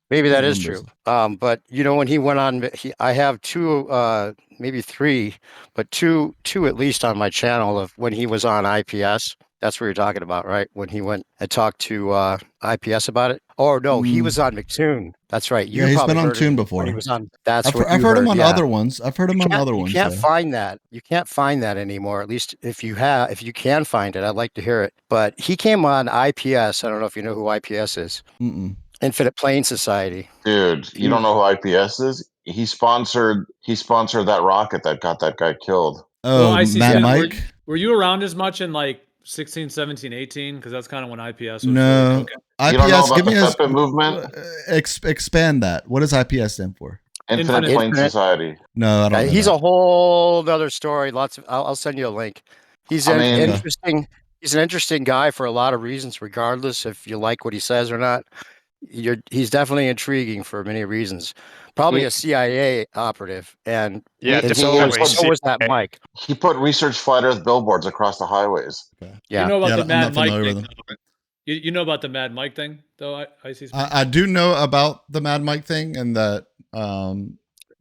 Maybe Can't that is remember. true. But when he went on, I have two, maybe three, but two at least on my channel of when he was on IPS. That's what you're talking about, right? When he went and talked to IPS about it. Oh no, he Mm, was on McToon. That's right. yeah, You he's been probably on heard it Tune when he before. was on. That's I've what I've you heard him heard. on Yeah. other ones. I've heard him on other You ones can't though. find that. You can't find that anymore. At least if you can find it, I'd like to hear it. But he came on IPS. I don't know if you know who IPS is. Mm-mm. Infinite Plane Society. Dude, you don't He know who IPS is? He sponsored that rocket that got that guy killed. Well, Oh, Mad ICC, Mike? were you around as much in like 16, 17, 18? Because that's kind of when IPS was really No. cooking. You don't know IPS, about give the me a FEPA movement? expand that. What does IPS stand for? Infinite Infinite. Plane Infinite. Society. No, I don't know He's that. a whole other story. I'll send you a link. He's I an mean, Okay. interesting. He's an interesting guy for a lot of reasons, regardless if you like what he says or not. He's definitely intriguing for many reasons. Probably he, a CIA operative, and Yeah, and he definitely. so was that CIA. Mike. he put research flat Earth billboards across the highways. Okay. You Yeah. know about Yeah, the I'm Mad not Mike familiar with thing, him. though. You know about the Mad Mike thing, though, ICC? I do know about the Mad Mike thing and that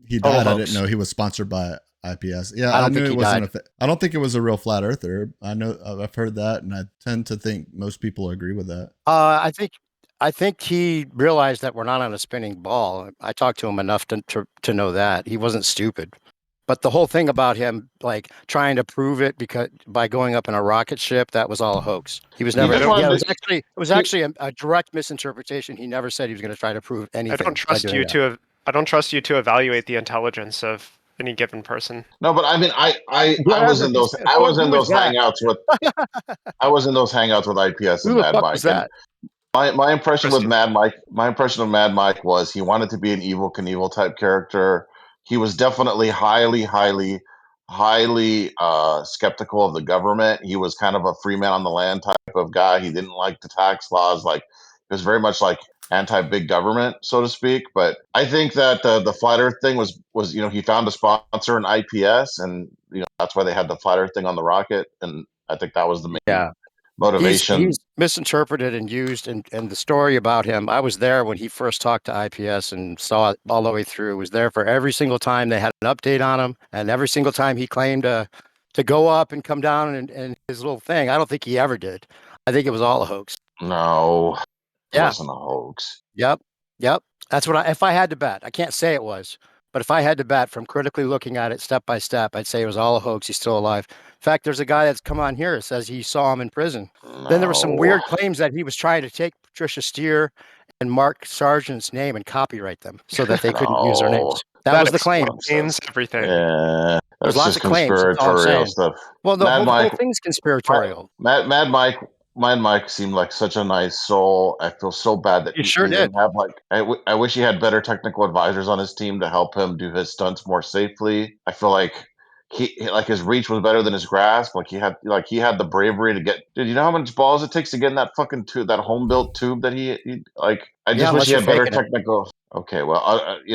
he Total died. I didn't hoax. know he was sponsored by IPS. Yeah, I I don't knew think it he wasn't died. I don't think it was a real flat earther. I know I've heard that, and I tend to think most people agree with that. I think he realized that we're not on a spinning ball. I talked to him enough to know that he wasn't stupid. But the whole thing about him like trying to prove it because by going up in a rocket ship, that was all a hoax. He was He never. I just don't. Yeah, wanted to. it was He, actually a direct misinterpretation. He never said he was going to try to prove I don't anything by trust doing you that. to. I don't trust you to evaluate the intelligence of any given person. no, but I mean, I was Whatever. in those I was in Who is those that? hangouts with I was in those hangouts with IPS Who and the Mad fuck was Mike, and that? my impression Trust with you. Mad Mike, my impression of Mad Mike was he wanted to be an evil Knievel type character. He was definitely highly skeptical of the government. He was kind of a free man on the land type of guy. He didn't like the tax laws. Like he was very much like anti big government, so to speak. But I think that the flat Earth thing was he found a sponsor in IPS, and that's why they had the flat Earth thing on the rocket, and I think that was the main Yeah. He's motivation. misinterpreted and used and the story about him. I was there when he first talked to IPS and saw it all the way through. Was there for every single time they had an update on him, and every single time he claimed to go up and come down and his little thing. I don't think he ever did. I think it was all a hoax. No, it Yeah. wasn't a hoax. Yep. Yep. That's what if I had to bet. I can't say it was, but if I had to bet from critically looking at it step by step, I'd say it was all a hoax. He's still alive. In fact, there's a guy that's come on here that says he saw him in prison. Then there were some No, weird claims that he was trying to take Patricia Steer and Mark Sargent's name and copyright them so that they couldn't use their no, names. That That was the claim. explains everything. yeah, There's that's lots just of claims. That's all I'm conspiratorial saying. stuff. Well, Mad the whole Mike, thing's My, conspiratorial. Mad Mike seemed like such a nice soul. I feel so bad that You he, sure he did. didn't have like. I wish he had better technical advisors on his team to help him do his stunts more safely. I feel like like his reach was better than his grasp. Like he had the bravery to get. Dude, you know how much balls it takes to get in that fucking tube, that home built tube that he like. I Yeah, just wish unless he you're had better faking it. technical. Okay, well,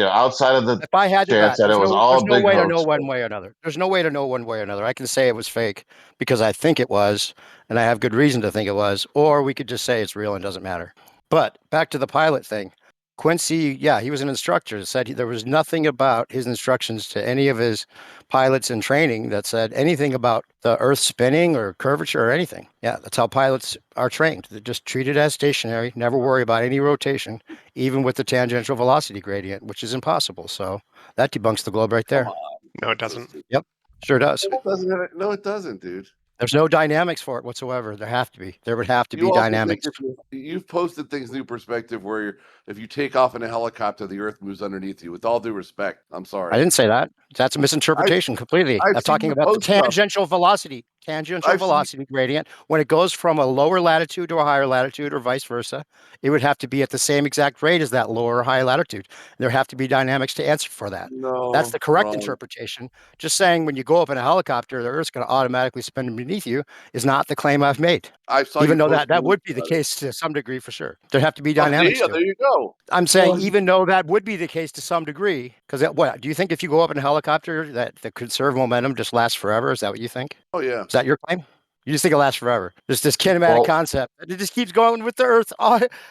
outside of the If I had to chance bet, that it was all there's a no big way to know hoax. one way or another. There's no way to know one way or another. I can say it was fake because I think it was, and I have good reason to think it was, or we could just say it's real and doesn't matter. But back to the pilot thing. Quincy, yeah, he was an instructor. Said there was nothing about his instructions to any of his pilots in training that said anything about the Earth spinning or curvature or anything. Yeah, that's how pilots are trained. They're just treated as stationary, never worry about any rotation, even with the tangential velocity gradient, which is impossible. So that debunks the globe right Come there. on. No, it doesn't. Yep, sure does. It doesn't. No, it doesn't, dude. There's no dynamics for it whatsoever. There have to be. There would have to You be also think dynamics. you've posted things new perspective where if you take off in a helicopter, the Earth moves underneath you. With all due respect, I'm sorry. I didn't say that. That's a misinterpretation completely. I've I'm seen talking you about the post stuff. tangential I've seen velocity gradient. When it goes from a lower latitude to a higher latitude or vice versa, it would have to be at the same exact rate as that lower or higher latitude. There have to be dynamics to answer for that. That's no the correct wrong. interpretation. Just saying when you go up in a helicopter, the Earth's going to automatically spin beneath you is not the claim I've made. I saw Even you though post that would be the about it. case to some degree for sure. There'd have to be Oh, dynamics see, to there it. you go. I'm saying Well, even though that would be the case to some degree, because what do you think if you go up in a helicopter that the conserved momentum just lasts forever? Is that what you think? Oh yeah. Is that your claim? You just think it lasts forever. Just this kinematic Well- concept. It just keeps going with the Earth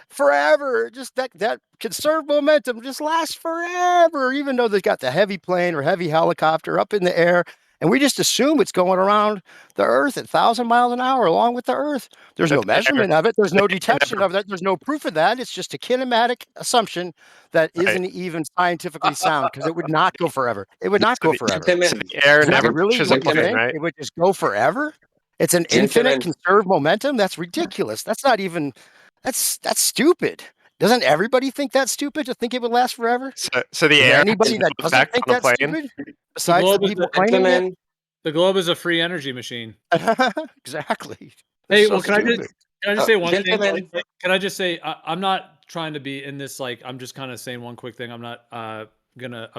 forever. Just that conserved momentum just lasts forever, even though they've got the heavy plane or heavy helicopter up in the air. And we just assume it's going around the Earth at 1,000 miles an hour along with the Earth. There's no measurement of it. There's no detection of that. There's no proof of that. It's just a kinematic assumption that isn't even scientifically sound because it would not go forever. It would not go forever. So the air Isn't that never really pushes what a you plane, think? right? It would just go forever? It's an infinite conserved momentum? That's ridiculous. That's not even, that's stupid. Doesn't everybody think that's stupid to think it would last forever? So the Is there air anybody has that no doesn't effect think on a that's plane. stupid? Besides the people claiming it? The globe is a free energy machine. Exactly. Hey, So well, can stupid. I just say one thing? Gentlemen. Can I just say I'm not trying to be in this like I'm just kind of saying one quick thing. I'm not I'm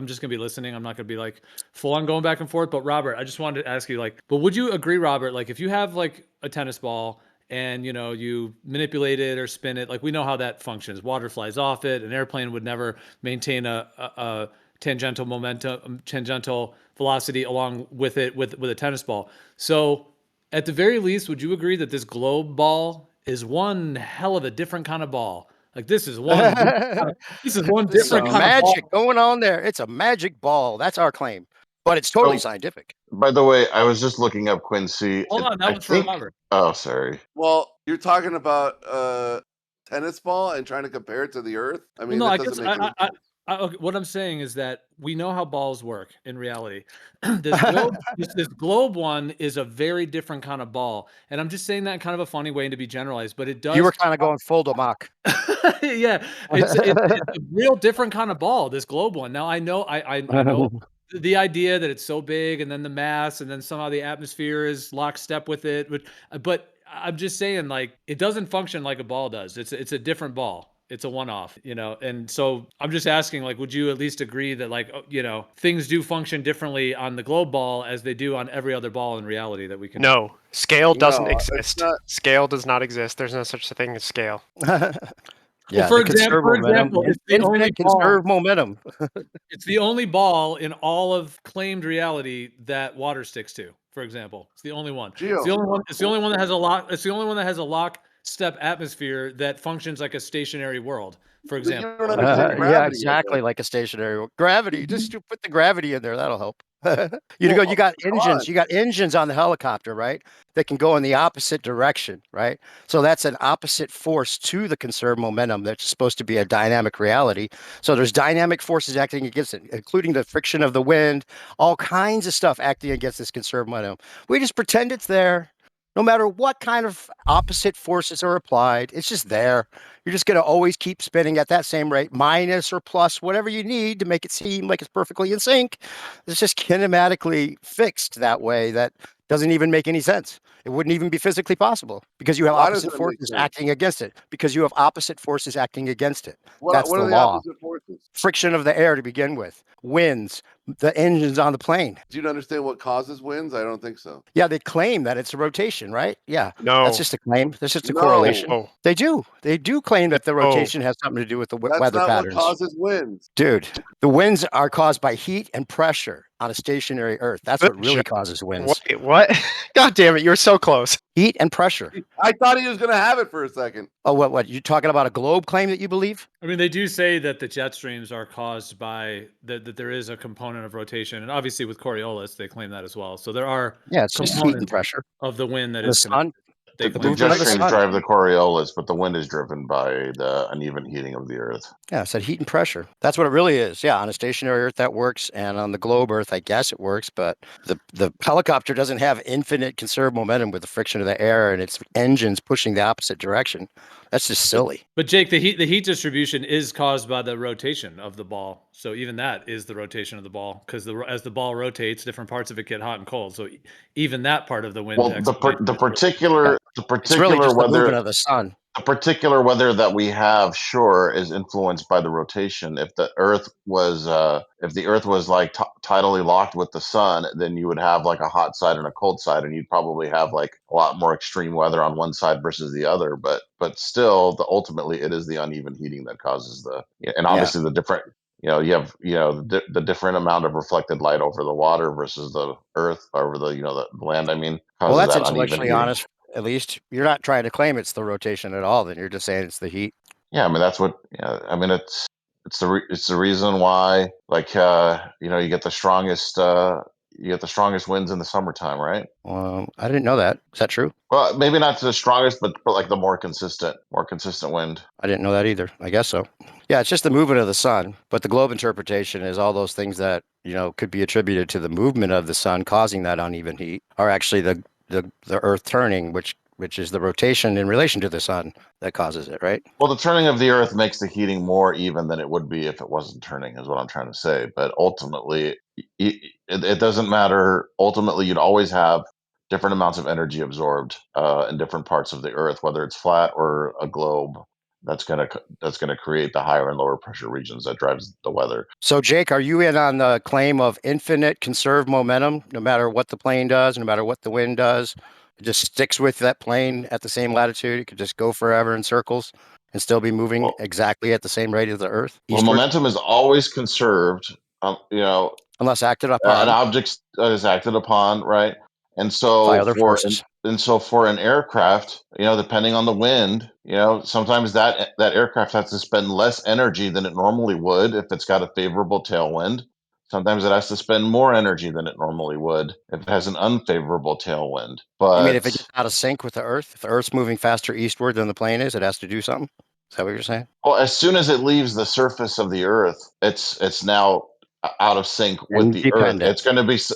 just gonna be listening. I'm not gonna be like full on going back and forth. But Robert, I just wanted to ask you like, but would you agree, Robert? Like if you have like a tennis ball and you know you manipulate it or spin it, like we know how that functions. Water flies off it. An airplane would never maintain a tangential momentum, tangential velocity along with it with a tennis ball. So at the very least, would you agree that this globe ball is one hell of a different kind of ball? Like this is one this is one There's different some kind of ball. magic going on there. It's a magic ball. That's our claim. But it's totally scientific. By the way, I was just looking up Quincy. Hold on, I that was for think- Robert. Oh, sorry. Well, you're talking about tennis ball and trying to compare it to the Earth. I mean, Well, no, that I doesn't guess make any sense. okay, what I'm saying is that we know how balls work in reality. This globe one is a very different kind of ball, and I'm just saying that in kind of a funny way and to be generalized, but it does. You were kind of going full to mock. Yeah, it's a real different kind of ball. This globe one. Now I know I know the idea that it's so big, and then the mass, and then somehow the atmosphere is lockstep with it. But I'm just saying, like, it doesn't function like a ball does. It's a different ball. It's a one-off, you know. And so I'm just asking, like, would you at least agree that, like, you know, things do function differently on the globe ball as they do on every other ball in reality that we can? No, scale doesn't No, it's exist. not- Scale does not exist. There's no such thing as scale. Yeah, for the conserved example, it's the only infinite conserved momentum. It's the only ball in all of claimed reality that water sticks to. For example, it's the only one. Geo. It's the only one. It's the only one that has a lock. It's the only one that has a lockstep atmosphere that functions like a stationary world. For But you example, don't understand Yeah, gravity, exactly. though. Like a stationary gravity. Just to put the gravity in there. That'll help. You got engines. You got engines on the helicopter, right? That can go in the opposite direction, right? So that's an opposite force to the conserved momentum that's supposed to be a dynamic reality. So there's dynamic forces acting against it, including the friction of the wind, all kinds of stuff acting against this conserved momentum. We just pretend it's there. No matter what kind of opposite forces are applied, it's just there. You're just going to always keep spinning at that same rate, minus or plus whatever you need to make it seem like it's perfectly in sync. It's just kinematically fixed that way that doesn't even make any sense. It wouldn't even be physically possible because you have Why doesn't opposite it make forces sense? acting against it. Because you have opposite forces acting against it. What That's are the the law. opposite forces? Friction of the air to begin with, winds, the engines on the plane. Do you understand what causes winds? I don't think so. Yeah, they claim that it's a rotation, right? Yeah. No. That's just a claim. That's just a No. correlation. Oh, They do. They do claim that the Oh. rotation has something to do with the That's weather not patterns. what causes winds. Dude, the winds are caused by heat and pressure on a stationary Earth. That's what really causes winds. what? God damn it! You were so close. Heat and pressure. I thought he was going to have it for a second. Oh, what? You talking about a globe claim that you believe? I mean, they do say that the jet streams are caused by that there is a component of rotation, and obviously with Coriolis, they claim that as well. So there are Yeah, it's just heat and components pressure. of the wind that The is sun. they The The movement jet of the streams sun. drive the Coriolis, but the wind is driven by the uneven heating of the Earth. Yeah, I said heat and pressure. That's what it really is. Yeah, on a stationary Earth that works, and on the globe Earth, I guess it works. But the helicopter doesn't have infinite conserved momentum with the friction of the air and its engines pushing the opposite direction. That's just silly. But Jake, the heat distribution is caused by the rotation of the ball. So even that is the rotation of the ball, because as the ball rotates, different parts of it get hot and cold. So even that part of the wind. Well, the particular It's really just the weather movement of the sun. the particular weather that we have, sure, is influenced by the rotation. If the Earth was like tidally locked with the sun, then you would have like a hot side and a cold side, and you'd probably have like a lot more extreme weather on one side versus the other. But still, ultimately, it is the uneven heating that causes and obviously the you have the different amount of reflected light over the water versus the earth over the land. I mean, Well, causes that's that uneven intellectually heating. honest. At least you're not trying to claim it's the rotation at all. Then you're just saying it's the heat. Yeah, I mean that's what. Yeah, I mean it's the reason why like you get the strongest winds in the summertime, right? I didn't know that. Is that true? Well, maybe not the strongest, but like the more consistent wind. I didn't know that either. I guess so. Yeah, it's just the movement of the sun, but the globe interpretation is all those things that, could be attributed to the movement of the sun causing that uneven heat are actually the earth turning, which is the rotation in relation to the sun that causes it, right? Well, the turning of the earth makes the heating more even than it would be if it wasn't turning, is what I'm trying to say. But ultimately, it doesn't matter. Ultimately, you'd always have different amounts of energy absorbed in different parts of the earth, whether it's flat or a globe. That's gonna create the higher and lower pressure regions that drives the weather. So, Jake, are you in on the claim of infinite conserved momentum, no matter what the plane does, no matter what the wind does? It just sticks with that plane at the same latitude. It could just go forever in circles and still be moving Well, exactly at the same rate as the Earth, well, eastward, momentum is always conserved. unless acted An upon object is acted upon, right? And by so other forces. for an aircraft, depending on the wind, sometimes that aircraft has to spend less energy than it normally would if it's got a favorable tailwind. Sometimes it has to spend more energy than it normally would if it has an unfavorable tailwind. You mean if it But gets out of sync with the Earth, if the Earth's moving faster eastward than the plane is, it has to do something? Is that what you're saying? well, as soon as it leaves the surface of the Earth, it's now out of sync with the Earth. Independent.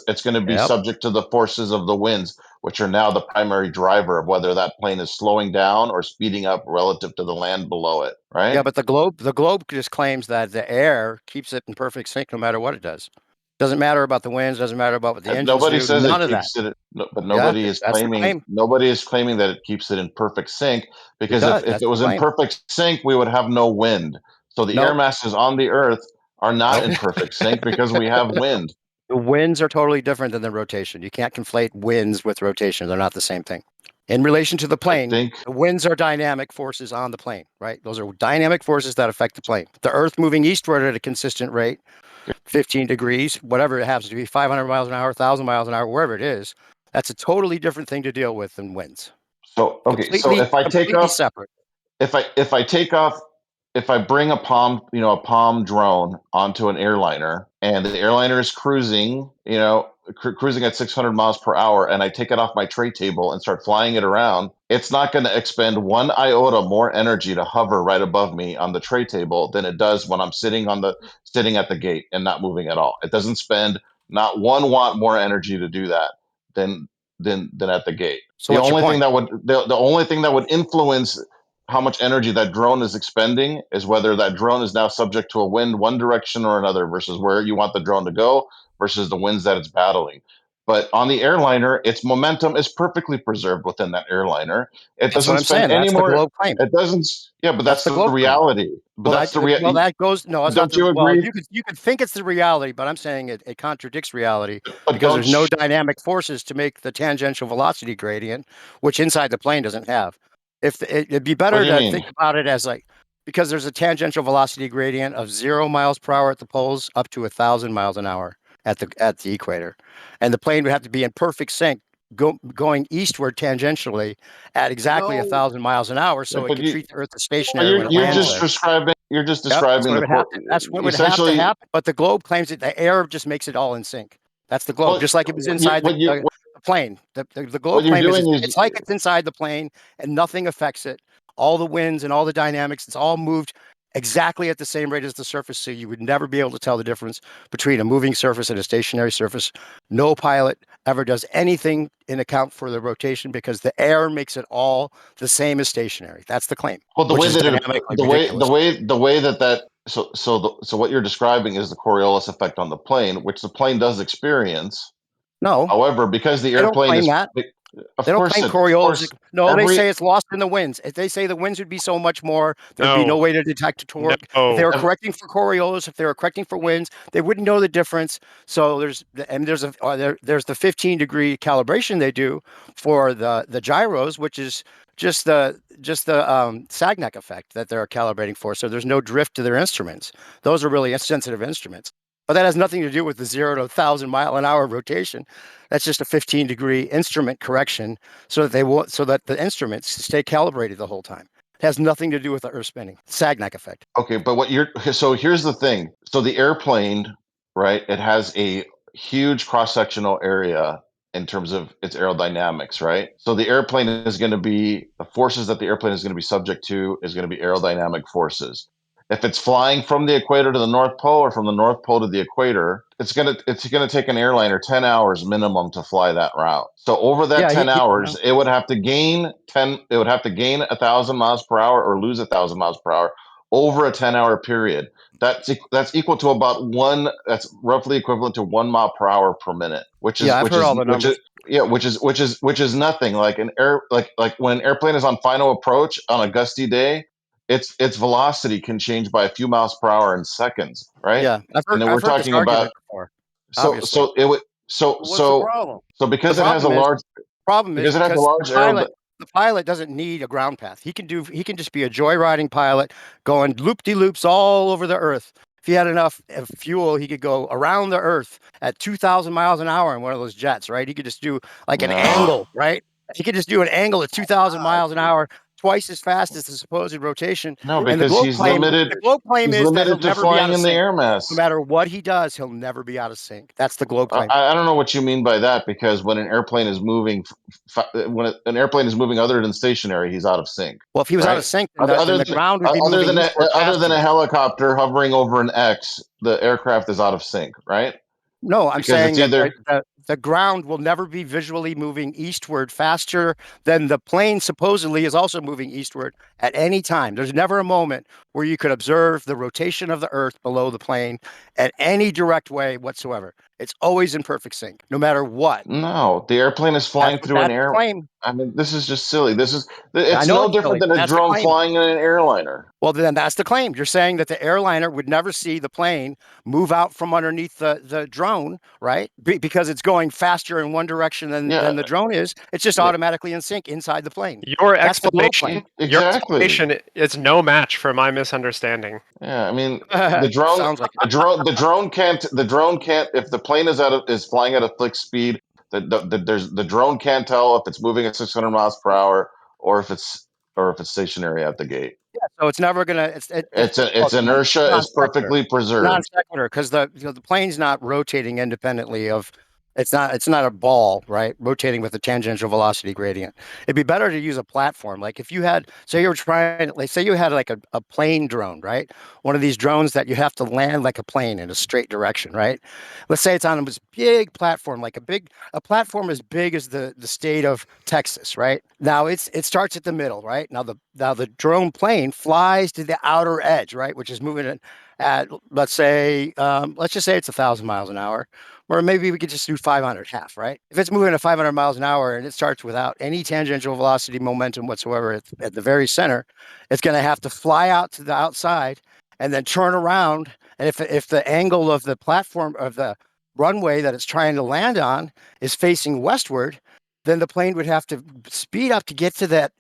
It's going to be Yep. subject to the forces of the winds, which are now the primary driver of whether that plane is slowing down or speeding up relative to the land below it. Yeah, Right? but the globe just claims that the air keeps it in perfect sync no matter what it does. Doesn't matter about the winds, doesn't matter about what the engines Nobody do, says it none of that. keeps it, but Yeah, that's the claim. nobody is claiming that it keeps it in perfect sync It because does. if That's it the was in claim. perfect sync, we would have no wind. So the air Nope. masses on the Earth are not Nope. in perfect sync because we have wind. The winds are totally different than the rotation. You can't conflate winds with rotation. They're not the same thing. In relation to the I plane, think the winds are dynamic forces on the plane, right? Those are dynamic forces that affect the plane. The Earth moving eastward at a consistent rate, 15 degrees, whatever it happens to be, 500 miles an hour, 1,000 miles an hour, wherever it is, that's a totally different thing to deal with than winds. so. Okay, so Completely, completely separate. if I take off if I bring a palm drone onto an airliner and the airliner is cruising, cruising at 600 miles per hour, and I take it off my tray table and start flying it around, it's not going to expend one iota more energy to hover right above me on the tray table than it does when I'm sitting at the gate and not moving at all. It doesn't spend not 1 watt more energy to do that than at the gate. So what's your point? The only thing that would influence how much energy that drone is expending is whether that drone is now subject to a wind one direction or another versus where you want the drone to go versus the winds that it's battling. But on the airliner, its momentum is perfectly preserved within that airliner. It That's what doesn't I'm spend saying. any That's the more. globe claim. It doesn't. Yeah, but That's that's the the globe claim. reality. But Well, that's the reality. that goes. No, it's not Don't the. you Well, agree? you could think it's the reality, but I'm saying it contradicts reality But because don't there's no dynamic forces to make the tangential velocity gradient, which inside the plane doesn't have. It'd be what better do you to mean? think about it as like because there's a tangential velocity gradient of 0 miles per hour at the poles up to 1,000 miles an hour at the equator, and the plane would have to be in perfect sync. Going eastward tangentially at exactly No, 1,000 miles an hour, Yeah, so it but could treat the Earth as but stationary when it you're lands just there. describing. You're just Yep, that's describing what the would have core. to. That's what would have to Essentially, happen. But the globe claims that the air just makes it all in sync. That's the globe, well, just like it was what you inside what you the plane. The what globe you're claim is doing is it's like it's inside the plane and nothing affects it. All the winds and all the dynamics, it's all moved exactly at the same rate as the surface. So you would never be able to tell the difference between a moving surface and a stationary surface. No pilot ever does anything in account for the rotation because the air makes it all the same as stationary. That's the claim, well, which is dynamically ridiculous. the way that so what you're describing is the Coriolis effect on the plane, which the plane does experience. No, However, because the they don't airplane claim is that. Of They don't course, claim of Coriolis. course, No, they every say it's lost in the winds. If they say the winds would be so much more, there'd be no No, way to detect a torque. If they no. were correcting for Coriolis, if they were correcting for winds, they wouldn't know the difference. So there's the 15-degree calibration they do for the gyros, which is just the Sagnac effect that they're calibrating for. So there's no drift to their instruments. Those are really sensitive instruments. But that has nothing to do with the 0 to 1,000-mile-an-hour rotation. That's just a 15-degree instrument correction so that the instruments stay calibrated the whole time. It has nothing to do with the Earth spinning. Sagnac effect. Okay, but so here's the thing. So the airplane, right? It has a huge cross-sectional area in terms of its aerodynamics, right? So the airplane is going to be the forces that the airplane is going to be subject to is going to be aerodynamic forces. If it's flying from the equator to the North Pole or from the North Pole to the equator, it's gonna take an airliner 10 hours minimum to fly that route. So over that Yeah, 10 hours, it would have to gain 1,000 miles per hour or lose 1,000 miles per hour over a 10-hour period. That's equal to about one. That's roughly equivalent to 1 mile per hour per minute, which is I've heard all the numbers. which is nothing. Like when an airplane is on final approach on a gusty day, its velocity can change by a few miles per hour in seconds, right? Yeah, And then we're I've heard this talking about argument before. so Obviously, so it would so What's the so problem? so the because it has a problem is large because it has a because large aero. the pilot doesn't need a ground path. He can just be a joyriding pilot going loop-de-loops all over the Earth. If he had enough fuel, he could go around the Earth at 2,000 miles an hour in one of those jets, right? He could just do like an No, angle, right? He could just do an angle at 2,000 miles an hour, twice as fast as the supposed rotation. no, And because the globe claim He's is that he'll limited to never be out flying of in the sync. air No mass. matter what he does, he'll never be out of sync. That's the globe claim. I don't know what you mean by that because when an airplane is moving, an airplane is moving other than stationary, he's out of sync, Well, if he was out of right? sync, Other, then other the than ground would be moving eastward other than faster. a helicopter hovering over an X, the aircraft is out of sync, right? No, I'm Because saying it's that either the ground will never be visually moving eastward faster than the plane supposedly is also moving eastward at any time. There's never a moment where you could observe the rotation of the Earth below the plane at any direct way whatsoever. It's always in perfect sync, no matter what. no, the airplane is flying through an That's the air. claim. I mean, this is just silly. I It's know no it's different silly, than but a that's the drone claim. flying in an airliner. Well, then that's the claim. You're saying that the airliner would never see the plane move out from underneath the drone, right? Because it's going faster in one direction Yeah, than the drone is. It's just yeah, automatically in sync inside the plane. Your That's the globe claim. exactly. is no match for my misunderstanding. Yeah, I mean, Sounds like it. the drone can't if the plane is flying at a fixed speed. The drone can't tell if it's moving at 600 miles per hour or if it's stationary at the gate. Yeah, so it's never gonna. Its inertia Non is perfectly non preserved. sequitur because the plane's not rotating independently of. It's not a ball, right? Rotating with a tangential velocity gradient. It'd be better to use a platform. Like if you had, say you were trying, like say you had like a plane drone, right? One of these drones that you have to land like a plane in a straight direction, right? Let's say it's on this big platform, like a platform as big as the state of Texas, right? Now it starts at the middle, right? Now the drone plane flies to the outer edge, right? Which is moving at let's just say it's 1,000 miles an hour. Or maybe we could just do 500 half, right? If it's moving at 500 miles an hour and it starts without any tangential velocity momentum whatsoever at the very center, it's going to have to fly out to the outside and then turn around. And if the angle of the platform of the runway that it's trying to land on is facing westward, then the plane would have to speed up to get to that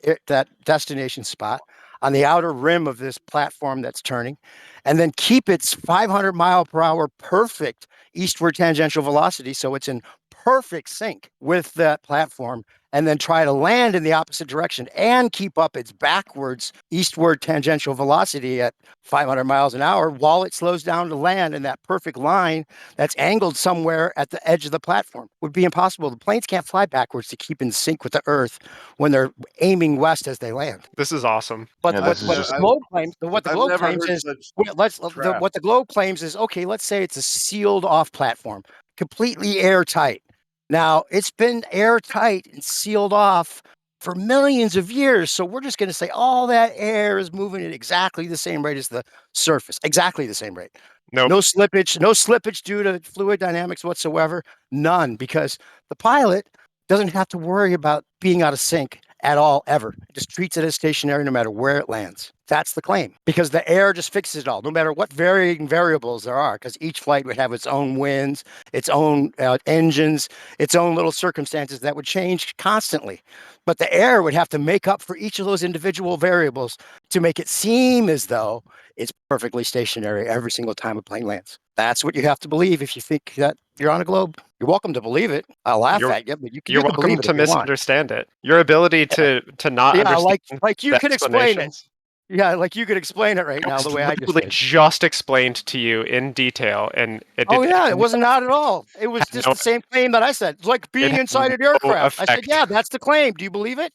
destination spot on the outer rim of this platform that's turning, and then keep its 500 mile per hour perfect eastward tangential velocity, so it's in perfect sync with that platform, and then try to land in the opposite direction and keep up its backwards eastward tangential velocity at 500 miles an hour while it slows down to land in that perfect line that's angled somewhere at the edge of the platform. Would be impossible. The planes can't fly backwards to keep in sync with the Earth when they're aiming west as they land. This is awesome. But Yeah, this is what just the globe claims, what the I've globe never claims heard is, such what crap. the globe claims is, okay, let's say it's a sealed off platform, completely airtight. Now it's been airtight and sealed off for millions of years. So we're just going to say all that air is moving at exactly the same rate as the surface, exactly the same rate. Nope. No slippage due to fluid dynamics whatsoever. None, because the pilot doesn't have to worry about being out of sync at all, ever. It just treats it as stationary no matter where it lands. That's the claim, because the air just fixes it all, no matter what varying variables there are, because each flight would have its own winds, its own engines, its own little circumstances that would change constantly. But the air would have to make up for each of those individual variables to make it seem as though it's perfectly stationary every single time a plane lands. That's what you have to believe if you think that you're on a globe. You're welcome to believe it. I'll laugh You're at you, but you you're can believe welcome it to if you want. misunderstand it. Your ability to not Yeah, understand like you the can explain it. explanations. Yeah, like you could explain it right now the way I just Literally did. just explained to you in detail, and it Oh did. yeah, it wasn't not at all. It was Had just no. the same claim that I said. It's like It being had inside an no aircraft. I said, effect. yeah, that's the claim. Do you believe it?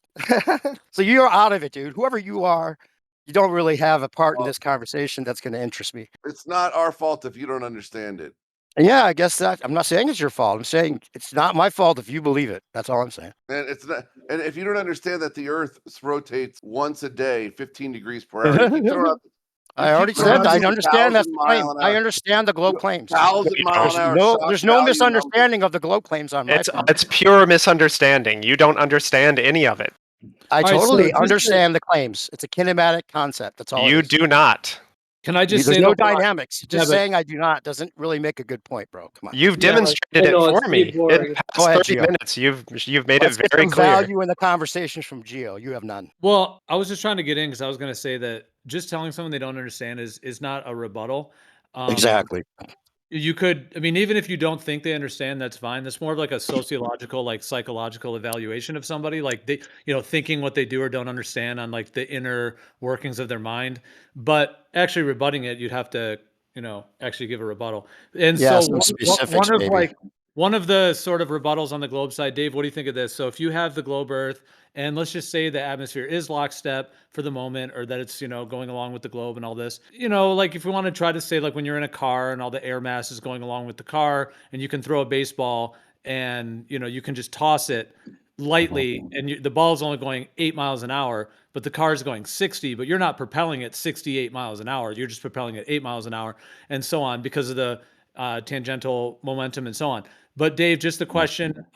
So you're out of it, dude. Whoever you are, you don't really have a part in Well, this conversation that's going to interest me. it's not our fault if you don't understand it. And yeah, I guess that I'm not saying it's your fault. I'm saying it's not my fault if you believe it. That's all I'm saying. And it's not. And if you don't understand that the Earth rotates once a day, 15 degrees per hour, you keep throwing out. You I already keep throwing said out I these understand that's the claim. 1,000 mile an I hour, understand the globe claims. 1,000 mile an hour shock There's no value numbers. misunderstanding of the globe claims on my part. It's pure misunderstanding. You don't understand any of it. I All right, so totally just to- understand the claims. It's a kinematic concept. That's all. You it is. do not. Can I just There's say no though, dynamics. Just Yeah, but- saying I do not doesn't really make a good point, bro. Come on. You've Yeah, demonstrated I know, it it's for pretty me in boring. the Go past ahead, 30 Gio. minutes. You've made Let's it get very some clear. value in the conversations from Gio. You have none. Well, I was just trying to get in because I was going to say that just telling someone they don't understand is not a rebuttal. Exactly. You could, I mean, even if you don't think they understand, that's fine. That's more of like a sociological, like psychological evaluation of somebody, like they, thinking what they do or don't understand on like the inner workings of their mind. But actually rebutting it, you'd have to, actually give a rebuttal. And Yeah, so some specifics, maybe. one of the sort of rebuttals on the globe side, Dave, what do you think of this? So if you have the globe Earth, and let's just say the atmosphere is lockstep for the moment, or that it's, going along with the globe and all this, like if we want to try to say like when you're in a car and all the air mass is going along with the car and you can throw a baseball and, you can just toss it lightly and the ball is only going 8 miles an hour, but the car is going 60, but you're not propelling it 68 miles an hour. You're just propelling it 8 miles an hour and so on because of the tangential momentum and so on. But Dave, just the question,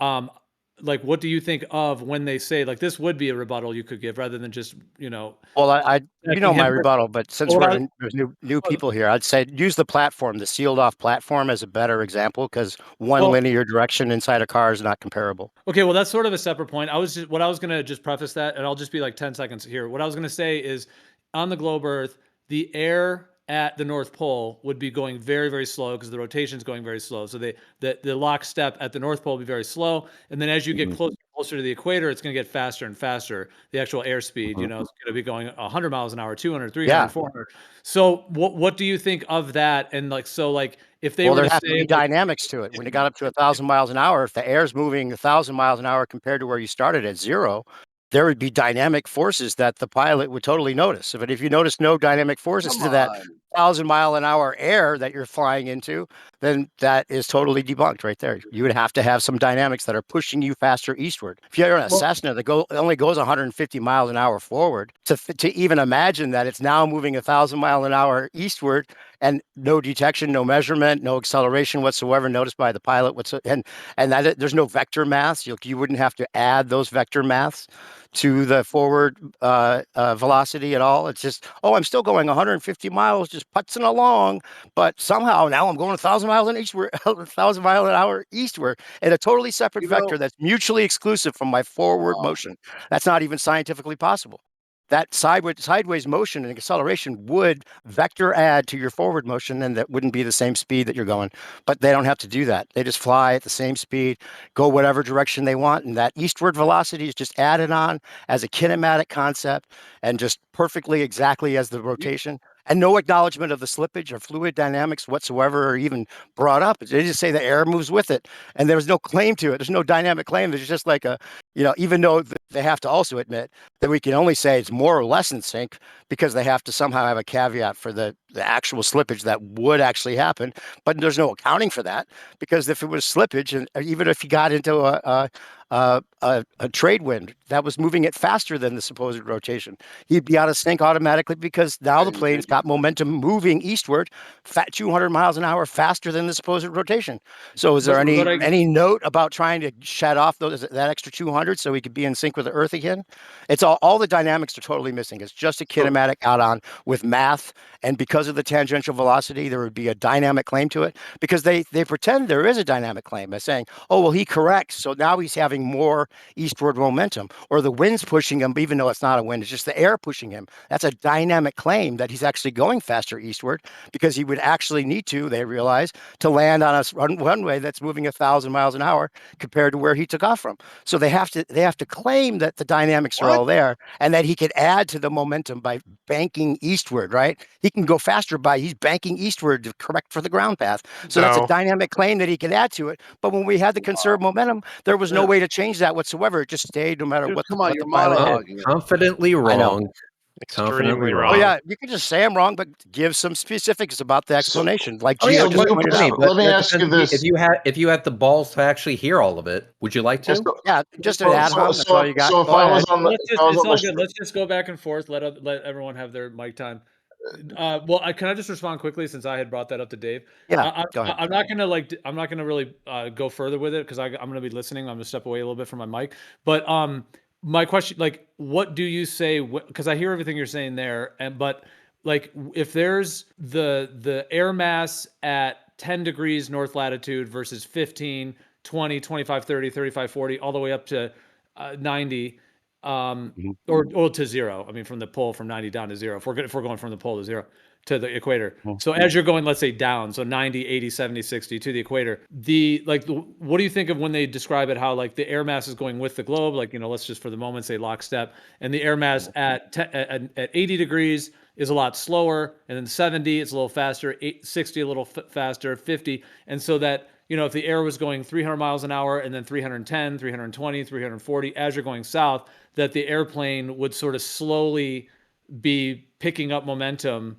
like, what do you think of when they say like this would be a rebuttal you could give rather than just, Well, I you know my him- rebuttal, but since Well, there's new people here, I'd say use the platform, the sealed off platform, as a better example, because one Well- linear direction inside a car is not comparable. Okay, well, that's sort of a separate point. What I was gonna just preface that, and I'll just be like 10 seconds here. What I was gonna say is, on the globe Earth, the air at the North Pole would be going very, very slow because the rotation is going very slow. So the lockstep at the North Pole will be very slow, and then as you get closer to the equator, it's going to get faster and faster. The actual airspeed, it's going to be going 100 miles an hour, 200, 300, Yeah. 400. So what do you think of that? And like, so like if they Well, were there to have to say be like, dynamics to it. When it got up to 1,000 miles an hour, if the air's moving 1,000 miles an hour compared to where you started at 0, there would be dynamic forces that the pilot would totally notice. But if you notice no dynamic forces to that 1,000-mile-an-hour air that you're flying into, then that is totally debunked right there. You would have to have some dynamics that are pushing you faster eastward. If you're in a Cessna that only goes 150 miles an hour forward, to even imagine that it's now moving 1,000 miles an hour eastward and no detection, no measurement, no acceleration whatsoever noticed by the pilot, and that there's no vector mass. You wouldn't have to add those vector maths to the forward velocity at all. It's just, I'm still going 150 miles, just putzing along, but somehow now I'm going 1,000 miles an eastward, 1,000 miles an hour eastward in a totally separate vector that's mutually exclusive from my forward motion. That's not even scientifically possible. That sideways motion and acceleration would vector add to your forward motion, and that wouldn't be the same speed that you're going. But they don't have to do that. They just fly at the same speed, go whatever direction they want, and that eastward velocity is just added on as a kinematic concept and just perfectly exactly as the rotation. And no acknowledgement of the slippage or fluid dynamics whatsoever are even brought up. They just say the air moves with it, and there's no claim to it. There's no dynamic claim. There's just like even though they have to also admit that we can only say it's more or less in sync because they have to somehow have a caveat for the actual slippage that would actually happen. But there's no accounting for that, because if it was slippage, and even if you got into a trade wind that was moving it faster than the supposed rotation. He'd be out of sync automatically because now the plane's got momentum moving eastward, 200 miles an hour faster than the supposed rotation. So is there any note about trying to shed off that extra 200 so he could be in sync with the Earth again? It's all the dynamics are totally missing. It's just a kinematic add-on with math, and because of the tangential velocity, there would be a dynamic claim to it because they pretend there is a dynamic claim by saying, oh, well, he corrects, so now he's having more eastward momentum, or the wind's pushing him, even though it's not a wind, it's just the air pushing him. That's a dynamic claim that he's actually going faster eastward because he would actually need to, they realize, to land on a runway that's moving 1,000 miles an hour compared to where he took off from. So they have to claim that the dynamics are all there and that he could add to the momentum by banking eastward, right? He can go faster he's banking eastward to correct for the ground path. So that's a dynamic claim that he can add to it. But when we had the conserved momentum, there was no way to change that whatsoever. It just stayed no matter what the pilot did. Confidently wrong. Extremely wrong. Oh yeah, you can just say I'm wrong, but give some specifics about the explanation. Like Oh, Gio yeah, just pointed out. let me ask you this: if you had the balls to actually hear all of it, would you like to? Just an ad hom. That's all you got. So if I was on the, it's all good. Let's just go back and forth. Let everyone have their mic time. Well, can I just respond quickly since I had brought that up to Dave? Yeah, go ahead. I'm not gonna really go further with it because I'm gonna be listening. I'm gonna step away a little bit from my mic. But my question, like, what do you say? Because I hear everything you're saying there, but like, if there's the air mass at 10 degrees north latitude versus 15, 20, 25, 30, 35, 40, all the way up to 90. Or to zero. I mean, from the pole from 90 down to zero. If we're going from the pole to zero to the equator. So as you're going, let's say down, so 90, 80, 70, 60 to the equator, what do you think of when they describe it, how like the air mass is going with the globe? Like, let's just for the moment say lockstep, and the air mass at 80 degrees is a lot slower, and then 70 it's a little faster, 60 a little faster, 50, and so that, if the air was going 300 miles an hour and then 310, 320, 340, as you're going south, that the airplane would sort of slowly be picking up momentum,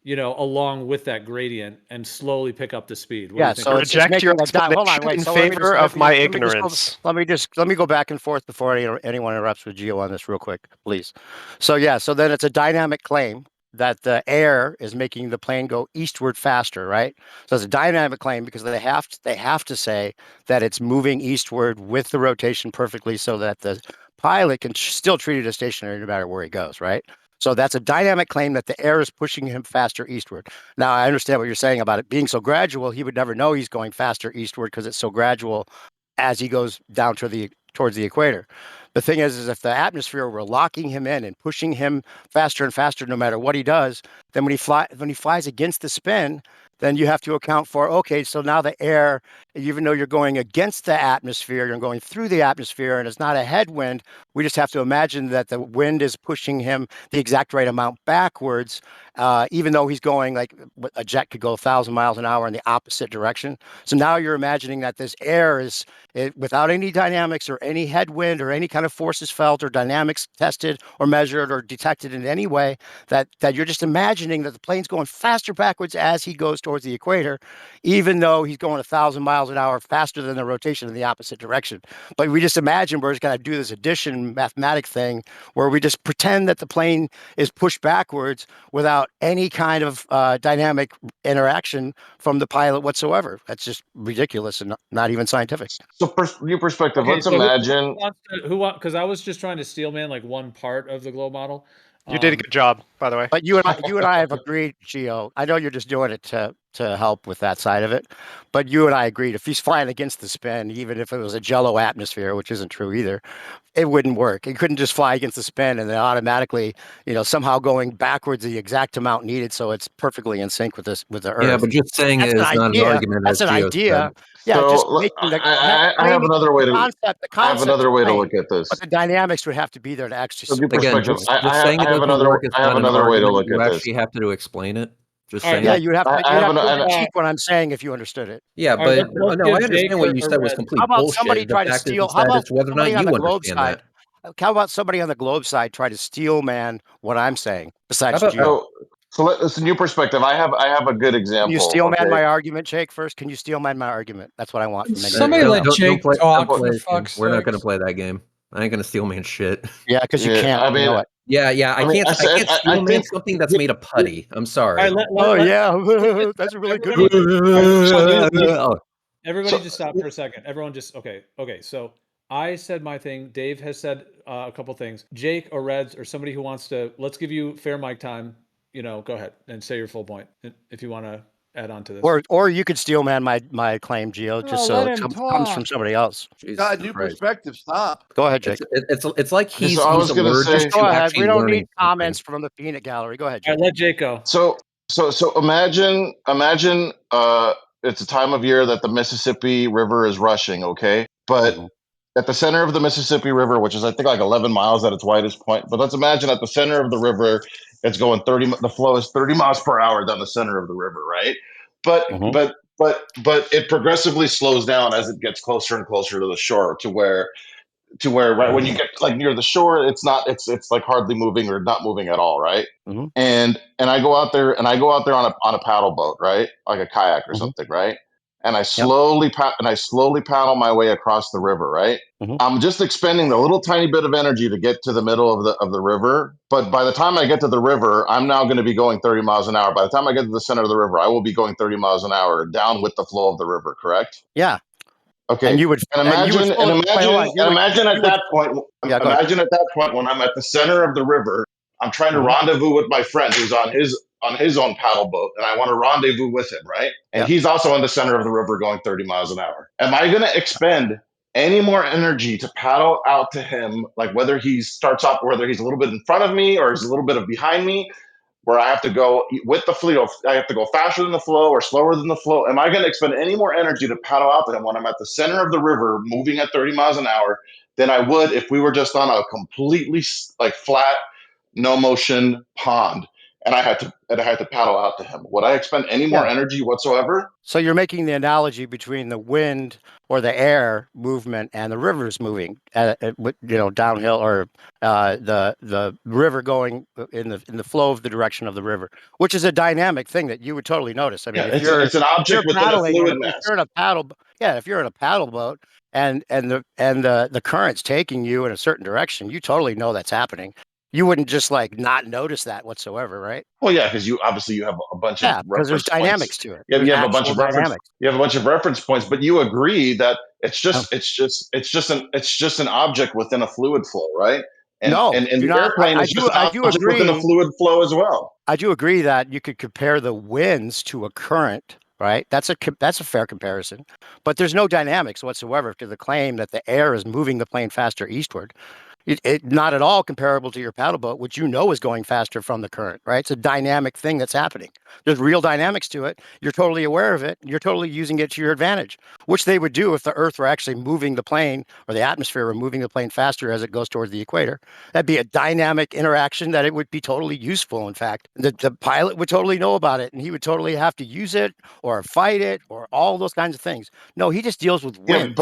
along with that gradient and slowly pick up the speed. So reject your explanation in favor of my ignorance. Let me go back and forth before anyone interrupts with Gio on this real quick, please. So then it's a dynamic claim that the air is making the plane go eastward faster, right? So it's a dynamic claim because they have to say that it's moving eastward with the rotation perfectly so that the pilot can still treat it as stationary no matter where he goes, right? So that's a dynamic claim that the air is pushing him faster eastward. Now, I understand what you're saying about it being so gradual. He would never know he's going faster eastward because it's so gradual as he goes down towards the equator. The thing is if the atmosphere were locking him in and pushing him faster and faster no matter what he does, then when he flies against the spin, then you have to account for, okay, so now the air, even though you're going against the atmosphere, you're going through the atmosphere and it's not a headwind, we just have to imagine that the wind is pushing him the exact right amount backwards, even though he's going like a jet could go 1,000 miles an hour in the opposite direction. So now you're imagining that this air is, without any dynamics or any headwind or any kind of forces felt or dynamics tested or measured or detected in any way, that you're just imagining that the plane's going faster backwards as he goes towards the equator, even though he's going 1,000 miles an hour faster than the rotation in the opposite direction. But we just imagine we're just going to do this addition mathematic thing where we just pretend that the plane is pushed backwards without any kind of dynamic interaction from the pilot whatsoever. That's just ridiculous and not even scientific. So, new perspective. Let's imagine because I was just trying to steel man like one part of the globe model. You did a good job, by the way. But you and I have agreed, Gio. I know you're just doing it to help with that side of it, but you and I agreed if he's flying against the spin, even if it was a jello atmosphere, which isn't true either, it wouldn't work. He couldn't just fly against the spin and then automatically, somehow going backwards the exact amount needed, so it's perfectly in sync with the Earth. Yeah, but just saying it is not an argument. That's an idea. Yeah, so just making I have another way to I have another way to look at this. But the dynamics would have to be there to actually. Again, just saying it doesn't work. I have another way to look at this. You actually have to explain it. Just saying. Yeah, you'd have to check what I'm saying if you understood it. Yeah, but no, I understand what you said was complete bullshit. How about somebody try to steal? How about whether or not you understand that? How about somebody on the globe side try to steel man what I'm saying? Besides Gio. So it's a new perspective. I have a good example. Can you steel man okay? my argument, Jake? First, can you steel man my argument? That's what I want from anybody. Somebody right let now. Jake play, talk, don't for play, fuck's We're not going to sakes. play that game. I ain't going to steel man shit. Yeah, because you Yeah, can't. I mean, know it. Yeah, I mean, can't. I can't I steel man think something that's made of putty. I'm All sorry. right, Oh yeah, that's a really good one. Everybody So- just stop for a second. Everyone just okay. So I said my thing. Dave has said a couple things. Jake or Reds or somebody who wants to, let's give you fair mic time. Go ahead and say your full point if you want to add on to this. Or you could steel man my claim, Gio, just so let it him comes from talk. somebody else. Jesus God, new Christ. perspective. Stop. Go ahead, Jake. It's like he's I was gonna allergic say- Just go to ahead. actually We don't learning need comments from the peanut gallery. Go ahead, All Jake. right, let Jake go. So imagine it's a time of year that the Mississippi River is rushing, okay? But Mhm. at the center of the Mississippi River, which is I think like 11 miles at its widest point, but let's imagine at the center of the river, it's going 30. The flow is 30 miles per hour down the center of the river, right? But Mhm. but it progressively slows down as it gets closer and closer to the shore, to where right when you get like near the shore, it's like hardly moving or not moving at all, right? Mhm. And I go out there on a paddle boat, right, like a kayak or Mhm. something, right? And I slowly paddle my way across the river, right? Mhm. I'm just expending a little tiny bit of energy to get to the middle of the river, but by the time I get to the river, I'm now going to be going 30 miles an hour. By the time I get to the center of the river, I will be going 30 miles an hour down with the flow of the river, correct? Yeah, Okay. and you would And and you would imagine, wait, hold on. imagine You at would that point, yeah. Go ahead. imagine at that point when I'm at the center of the river, I'm trying to Mhm. rendezvous with my friend who's on his own paddle boat, and I want to rendezvous with him, right? And Yep. he's also in the center of the river going 30 miles an hour. Am I going to expend any more energy to paddle out to him, like whether he starts off, whether he's a little bit in front of me or he's a little bit of behind me? Where I have to go with the flow, I have to go faster than the flow or slower than the flow. Am I going to expend any more energy to paddle out to him when I'm at the center of the river, moving at 30 miles an hour, than I would if we were just on a completely like flat, no motion pond, and I had to paddle out to him? Would I expend any more Yeah. energy whatsoever? So you're making the analogy between the wind or the air movement and the rivers moving, downhill, or the river going in the flow of the direction of the river, which is a dynamic thing that you would totally notice. I mean, Yeah, if you're it's an object within a paddling, and fluid if mass. you're in a paddle, if you're in a paddle boat and the current's taking you in a certain direction, you totally know that's happening. You wouldn't just like not notice that whatsoever, right? Well, yeah, because you obviously you have a bunch of Yeah, because there's reference points. dynamics to it. Yeah, There's you have a bunch actual of reference. dynamics. You have a bunch of reference points, but you agree that it's Oh. just an object within a fluid flow, right? And No, and do the not. airplane is just an I do object within a agree. fluid flow as well. I do agree that you could compare the winds to a current, right? That's a fair comparison, but there's no dynamics whatsoever to the claim that the air is moving the plane faster eastward. It not at all comparable to your paddle boat, which you know is going faster from the current, right? It's a dynamic thing that's happening. There's real dynamics to it. You're totally aware of it. You're totally using it to your advantage, which they would do if the Earth were actually moving the plane, or the atmosphere were moving the plane faster as it goes towards the equator. That'd be a dynamic interaction that it would be totally useful. In fact, the pilot would totally know about it, and he would totally have to use it or fight it or all those kinds of things. No, he just deals with Yeah, winds.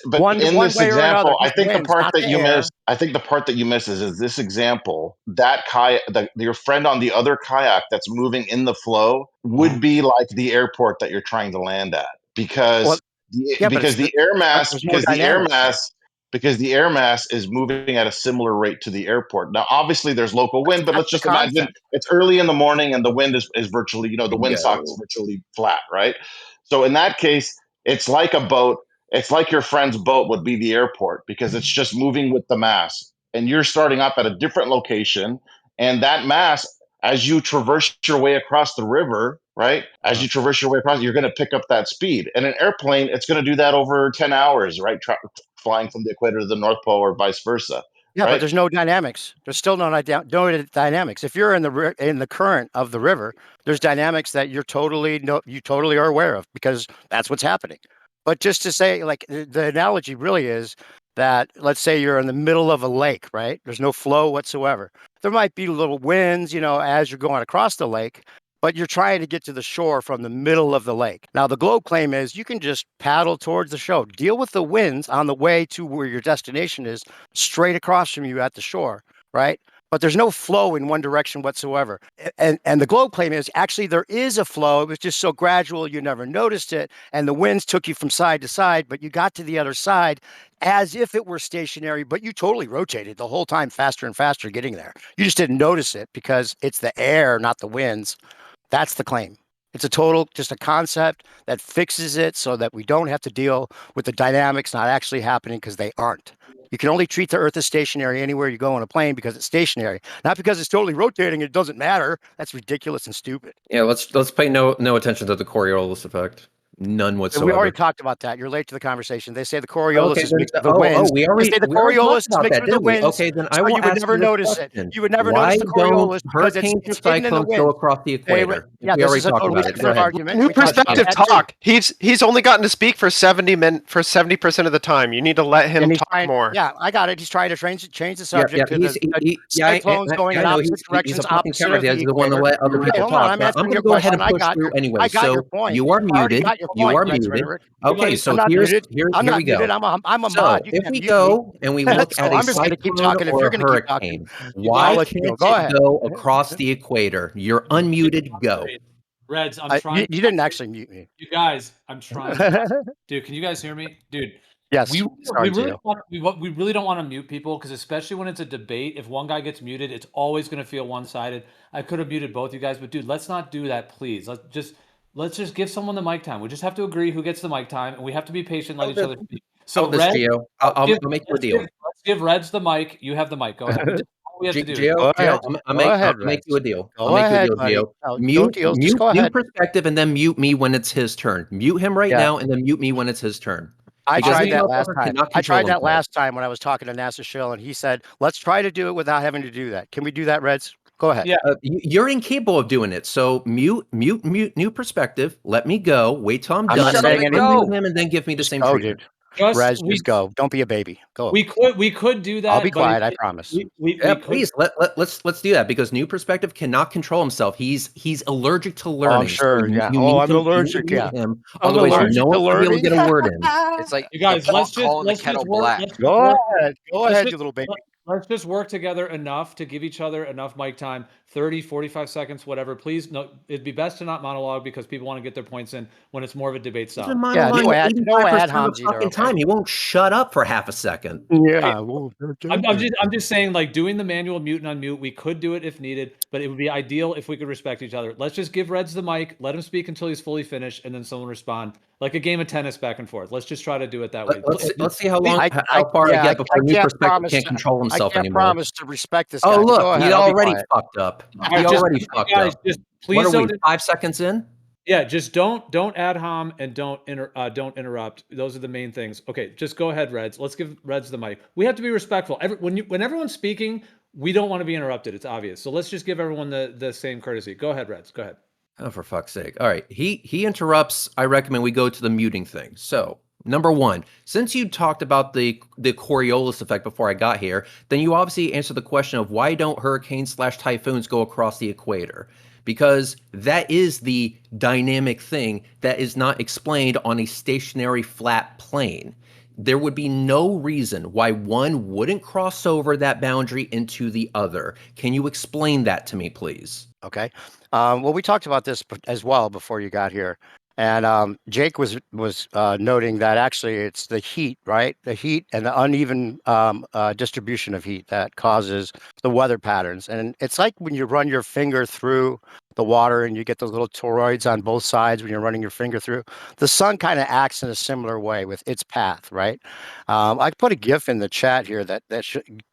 but One in this way or another, example, I just think the winds, part not that the you air. miss, I think the part that you miss is this example, that kayak, your friend on the other kayak that's moving in the flow would be like the airport that you're trying to land at, Well, because yeah, but it's there's more dynamics to it. because the air mass is moving at a similar rate to the airport. Now, obviously, there's local wind, but That's let's the just imagine concept. it's early in the morning and the wind is virtually, the windsock is Bingo. virtually flat, right? So in that case, it's like a boat. It's like your friend's boat would be the airport, because it's just moving with the mass, and you're starting up at a different location, and that mass, as you traverse your way across the river, right? As you traverse your way across, you're going to pick up that speed. And an airplane, it's going to do that over 10 hours, right? Flying from the equator to the North Pole or vice versa. Yeah, but Right? there's no dynamics. There's still no dynamics. If you're in the current of the river, there's dynamics that you totally are aware of, because that's what's happening. But just to say, like, the analogy really is that, let's say you're in the middle of a lake, right? There's no flow whatsoever. There might be little winds, as you're going across the lake, but you're trying to get to the shore from the middle of the lake. Now, the globe claim is you can just paddle towards the shore, deal with the winds on the way to where your destination is, straight across from you at the shore, right? but there's no flow in one direction whatsoever. And the globe claim is actually there is a flow. It was just so gradual you never noticed it, and the winds took you from side to side, but you got to the other side as if it were stationary, but you totally rotated the whole time, faster and faster getting there. You just didn't notice it because it's the air, not the winds. That's the claim. It's just a concept that fixes it so that we don't have to deal with the dynamics not actually happening because they aren't. You can only treat the Earth as stationary anywhere you go on a plane because it's stationary, not because it's totally rotating. It doesn't matter. That's ridiculous and stupid. Yeah, let's pay no attention to the Coriolis effect. None whatsoever. We already talked about that. You're late to the conversation. They say the Coriolis Okay, is then, mixed with the winds. we already They say the we already talked Coriolis is about mixed that, with the didn't we? winds. Okay, then I So will you would ask never you this notice question. it. You would never Why notice the don't Coriolis because hurricanes it's and hidden in the cyclones wind. go across the equator? Yeah, We this already is a talked totally about it. Go different ahead. argument. New We talked about perspective that too. talk. He's only gotten to speak for 70% of the time. You need to let him And he's talk trying, more. yeah, I got it. He's trying to change the Yeah, subject to the cyclones going I in know opposite he's directions, a fucking opposite coward. of He the doesn't want to equator. let other Okay, people hold on. talk. I'm But I'm answering going your to go ahead question. and push through anyway. I got So your point. you are I already muted. got your You point, are Red muted. Ritter. Okay, I'm so not here muted. I'm we not go. muted. I'm a So mod. You if can't we mute me. go and we look So at a I'm just going to keep cyclone talking if or you're a going to keep talking. hurricane, You why I'll guys, let you can't go. Go it ahead. go across the equator? You're unmuted. Go. Reds, I'm You trying. didn't actually mute me. You guys, I'm trying. Dude, can you guys hear me? Dude, Yes, we starting really to. we really don't want to mute people because especially when it's a debate, if one guy gets muted, it's always going to feel one-sided. I could have muted both you guys, but dude, let's not do that, please. Let's just give someone the mic time. We just have to agree who gets the mic time, and we have to be patient, let each other speak. So this, Red, Gio. I'll make you a deal. let's give Reds the mic. You have the mic. Go ahead. All we have to do. Gio, Go ahead. I'll Go ahead, make you a Reds. deal. Go I'll make ahead, you a buddy. deal, No, Gio. no deals. Just go Mute ahead. perspective and then mute me when it's his turn. Mute him right Yeah. now and then mute me when it's his turn. I Because tried this that last motherfucker time. cannot I control tried that himself. last time when I was talking to NASA Shill, and he said, "Let's try to do it without having to do that." Can we do that, Reds? Go ahead. Yeah. You're incapable of doing it. So mute new perspective. Let me go. Wait till I'm I'm done. not saying anything. Unmute him and then give me the Just same go, treatment. dude. Just Reds, just go. Don't be a baby. Go. we could do that. I'll be but quiet. I promise. We Yeah, could. please let's do that because new perspective cannot control himself. He's allergic to learning. sure, So yeah. you Oh, need I'm to allergic, mute yeah. him. I'm Otherwise, allergic no to one's gonna be able to learning. get a word in. It's like You guys, the pot let's just calling the let's kettle just work. black. Let's just Go work. ahead. Go Let's ahead, just- you little baby. Let's just work together enough to give each other enough mic time, 30, 45 seconds, whatever. Please, no, it'd be best to not monologue because people want to get their points in when it's more of a debate He's style. been Yeah, monologuing no ad 85% of homs the either, fucking okay? time. He won't shut up for half a second. Yeah. I'm just saying, like doing the manual mute and unmute, we could do it if needed, but it would be ideal if we could respect each other. Let's just give Reds the mic, let him speak until he's fully finished, and then someone respond. Like a game of tennis back and forth. Let's just try to do it that way. Let's see how long I how far I get before new can't perspective promise can't control I himself can't anymore. promise to respect this guy. Oh but look, go ahead. he I'll be already quiet. fucked up. All He right, just- already fucked guys, up. just What please are we? don't. 5 seconds in? Yeah, just don't ad hom and don't interrupt. Those are the main things. Okay, just go ahead, Reds. Let's give Reds the mic. We have to be respectful. When everyone's speaking, we don't want to be interrupted. It's obvious. So let's just give everyone the same courtesy. Go ahead, Reds. Go ahead. Oh, for fuck's sake. All right. He interrupts. I recommend we go to the muting thing. So, number one, since you talked about the Coriolis effect before I got here, then you obviously answered the question of why don't hurricanes/typhoons go across the equator? Because that is the dynamic thing that is not explained on a stationary flat plane. There would be no reason why one wouldn't cross over that boundary into the other. Can you explain that to me, please? Okay. Well, we talked about this as well before you got here. And Jake was noting that actually it's the heat, right? The heat and the uneven distribution of heat that causes the weather patterns. And it's like when you run your finger through the water and you get those little toroids on both sides when you're running your finger through. The sun kind of acts in a similar way with its path, right? I put a GIF in the chat here that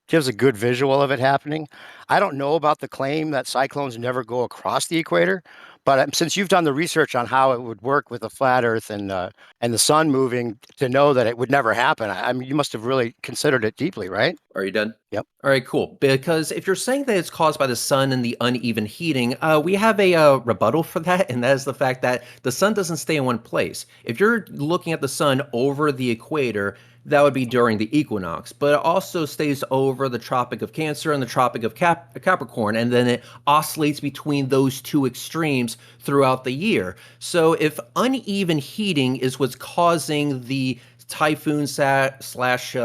gives a good visual of it happening. I don't know about the claim that cyclones never go across the equator, but since you've done the research on how it would work with the flat Earth and the sun moving, to know that it would never happen, I mean, you must have really considered it deeply, right? Are you done? Yep. All right, cool. Because if you're saying that it's caused by the sun and the uneven heating, we have a rebuttal for that, and that is the fact that the sun doesn't stay in one place. If you're looking at the sun over the equator, that would be during the equinox, but it also stays over the Tropic of Cancer and the Tropic of Capricorn, and then it oscillates between those two extremes throughout the year. So if uneven heating is what's causing the typhoon slash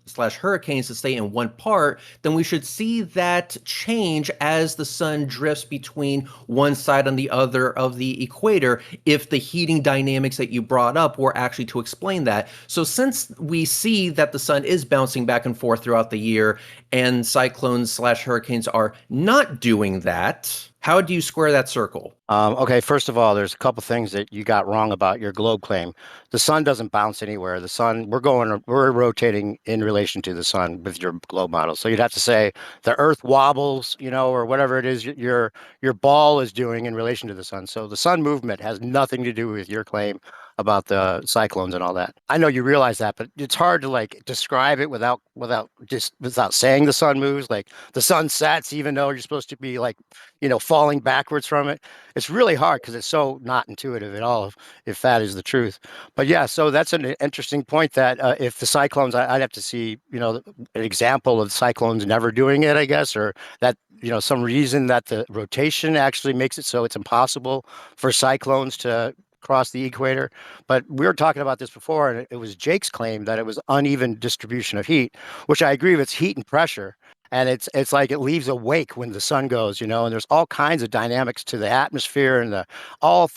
slash hurricanes to stay in one part, then we should see that change as the sun drifts between one side and the other of the equator if the heating dynamics that you brought up were actually to explain that. So since we see that the sun is bouncing back and forth throughout the year and cyclones slash hurricanes are not doing that, how do you square that circle? Okay, first of all, there's a couple things that you got wrong about your globe claim. The sun doesn't bounce anywhere. The sun, we're rotating in relation to the sun with your globe model. So you'd have to say the Earth wobbles, or whatever it is your ball is doing in relation to the sun. So the sun movement has nothing to do with your claim about the cyclones and all that. I know you realize that, but it's hard to like describe it without saying the sun moves. Like the sun sets, even though you're supposed to be like falling backwards from it. It's really hard because it's so not intuitive at all, if that is the truth. But yeah, so that's an interesting point that if the cyclones, I'd have to see, an example of cyclones never doing it, I guess, or that, some reason that the rotation actually makes it so it's impossible for cyclones to cross the equator. But we were talking about this before, and it was Jake's claim that it was uneven distribution of heat, which I agree with. It's heat and pressure. And it's like it leaves a wake when the sun goes, and there's all kinds of dynamics to the atmosphere and a lot of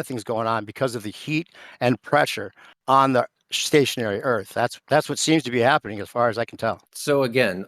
things going on because of the heat and pressure on the stationary Earth. That's what seems to be happening as far as I can tell. So again,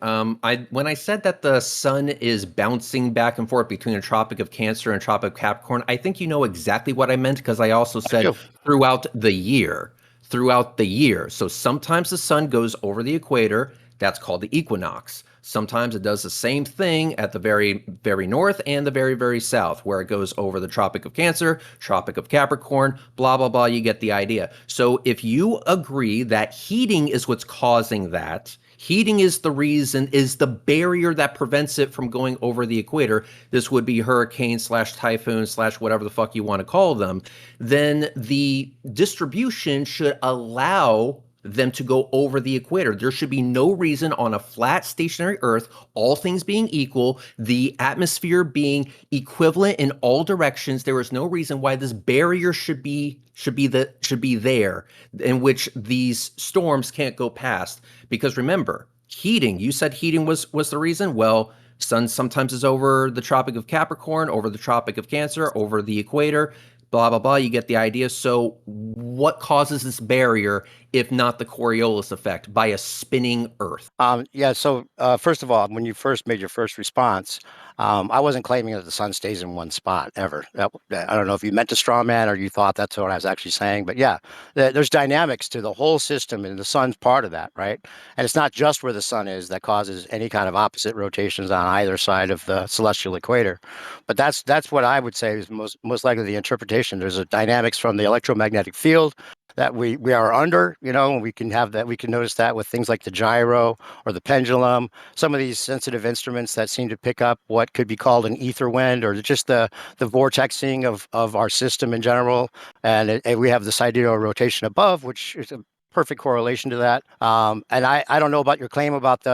when I said that the sun is bouncing back and forth between the Tropic of Cancer and Tropic of Capricorn, I think you know exactly what I meant because I also said throughout the year. Throughout the year. So sometimes the sun goes over the equator. That's called the equinox. Sometimes it does the same thing at the very, very north and the very, very south, where it goes over the Tropic of Cancer, Tropic of Capricorn, blah, blah, blah. You get the idea. So if you agree that heating is what's causing that, heating is the reason, is the barrier that prevents it from going over the equator, this would be hurricane slash typhoon slash whatever the fuck you want to call them, then the distribution should allow them to go over the equator. There should be no reason on a flat stationary Earth, all things being equal, the atmosphere being equivalent in all directions, there is no reason why this barrier should be there in which these storms can't go past. Because remember, heating, you said heating was the reason. Well, sun sometimes is over the Tropic of Capricorn, over the Tropic of Cancer, over the equator, blah, blah, blah. You get the idea. So what causes this barrier if not the Coriolis effect by a spinning Earth? Yeah. So first of all, when you first made your first response, I wasn't claiming that the sun stays in one spot ever. I don't know if you meant to straw man or you thought that's what I was actually saying, but yeah, there's dynamics to the whole system and the sun's part of that, right? And it's not just where the sun is that causes any kind of opposite rotations on either side of the celestial equator. But that's what I would say is most likely the interpretation. There's a dynamics from the electromagnetic field that we are under, and we can have that. We can notice that with things like the gyro or the pendulum, some of these sensitive instruments that seem to pick up what could be called an ether wind or just the vortexing of our system in general. And we have the sidereal rotation above, which is a perfect correlation to that. And I don't know about your claim about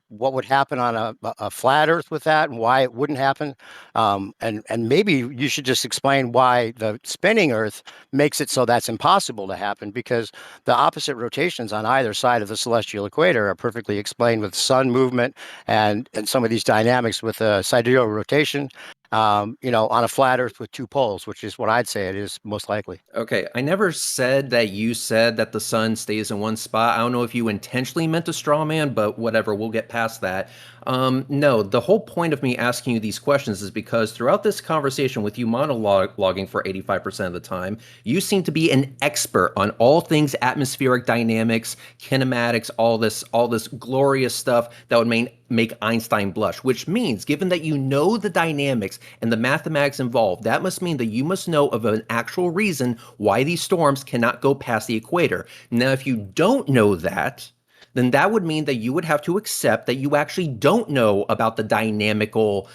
what would happen on a flat Earth with that and why it wouldn't happen. And maybe you should just explain why the spinning Earth makes it so that's impossible to happen, because the opposite rotations on either side of the celestial equator are perfectly explained with sun movement and some of these dynamics with a sidereal rotation. On a flat Earth with two poles, which is what I'd say it is most likely. Okay, I never said that you said that the sun stays in one spot. I don't know if you intentionally meant a straw man, but whatever, we'll get past that. No, the whole point of me asking you these questions is because throughout this conversation with you monologuing for 85% of the time, you seem to be an expert on all things atmospheric dynamics, kinematics, all this glorious stuff that would make Einstein blush, which means, given that you know the dynamics and the mathematics involved, that must mean that you must know of an actual reason why these storms cannot go past the equator. Now, if you don't know that, then that would mean that you would have to accept that you actually don't know about the dynamical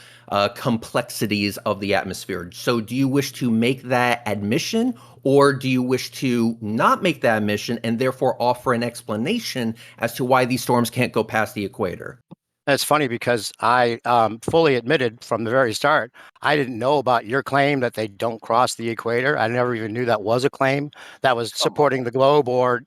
complexities of the atmosphere. So do you wish to make that admission, or do you wish to not make that admission and therefore offer an explanation as to why these storms can't go past the equator? That's funny because I fully admitted from the very start, I didn't know about your claim that they don't cross the equator. I never even knew that was a claim that was supporting the globe or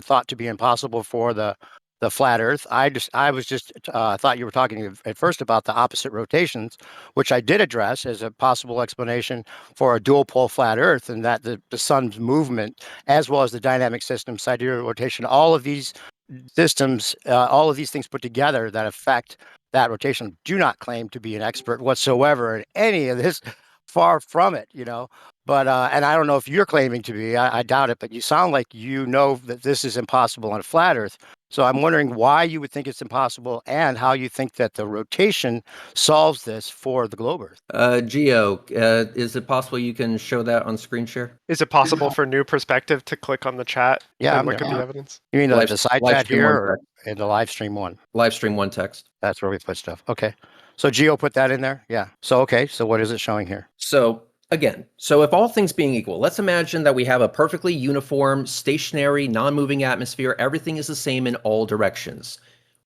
thought to be impossible for the the flat Earth. I was just thought you were talking at first about the opposite rotations, which I did address as a possible explanation for a dual pole flat Earth, and that the sun's movement, as well as the dynamic system, sidereal rotation, all of these systems, all of these things put together that affect that rotation, do not claim to be an expert whatsoever in any of this. Far from it, But and I don't know if you're claiming to be. I doubt it. But you sound like you know that this is impossible on a flat Earth. So I'm wondering why you would think it's impossible, and how you think that the rotation solves this for the globe Earth. Geo, is it possible you can show that on screen share? Is it possible for new perspective to click on the chat Yeah, and I'm look there. at the evidence? You mean Live- the side live chat stream here, one or text. in the live stream one? Live stream one text. That's where we put stuff. Okay. So Geo put that in there. Yeah. So okay. So what is it showing here? So again, so if all things being equal, let's imagine that we have a perfectly uniform, stationary, non-moving atmosphere. Everything is the same in all directions.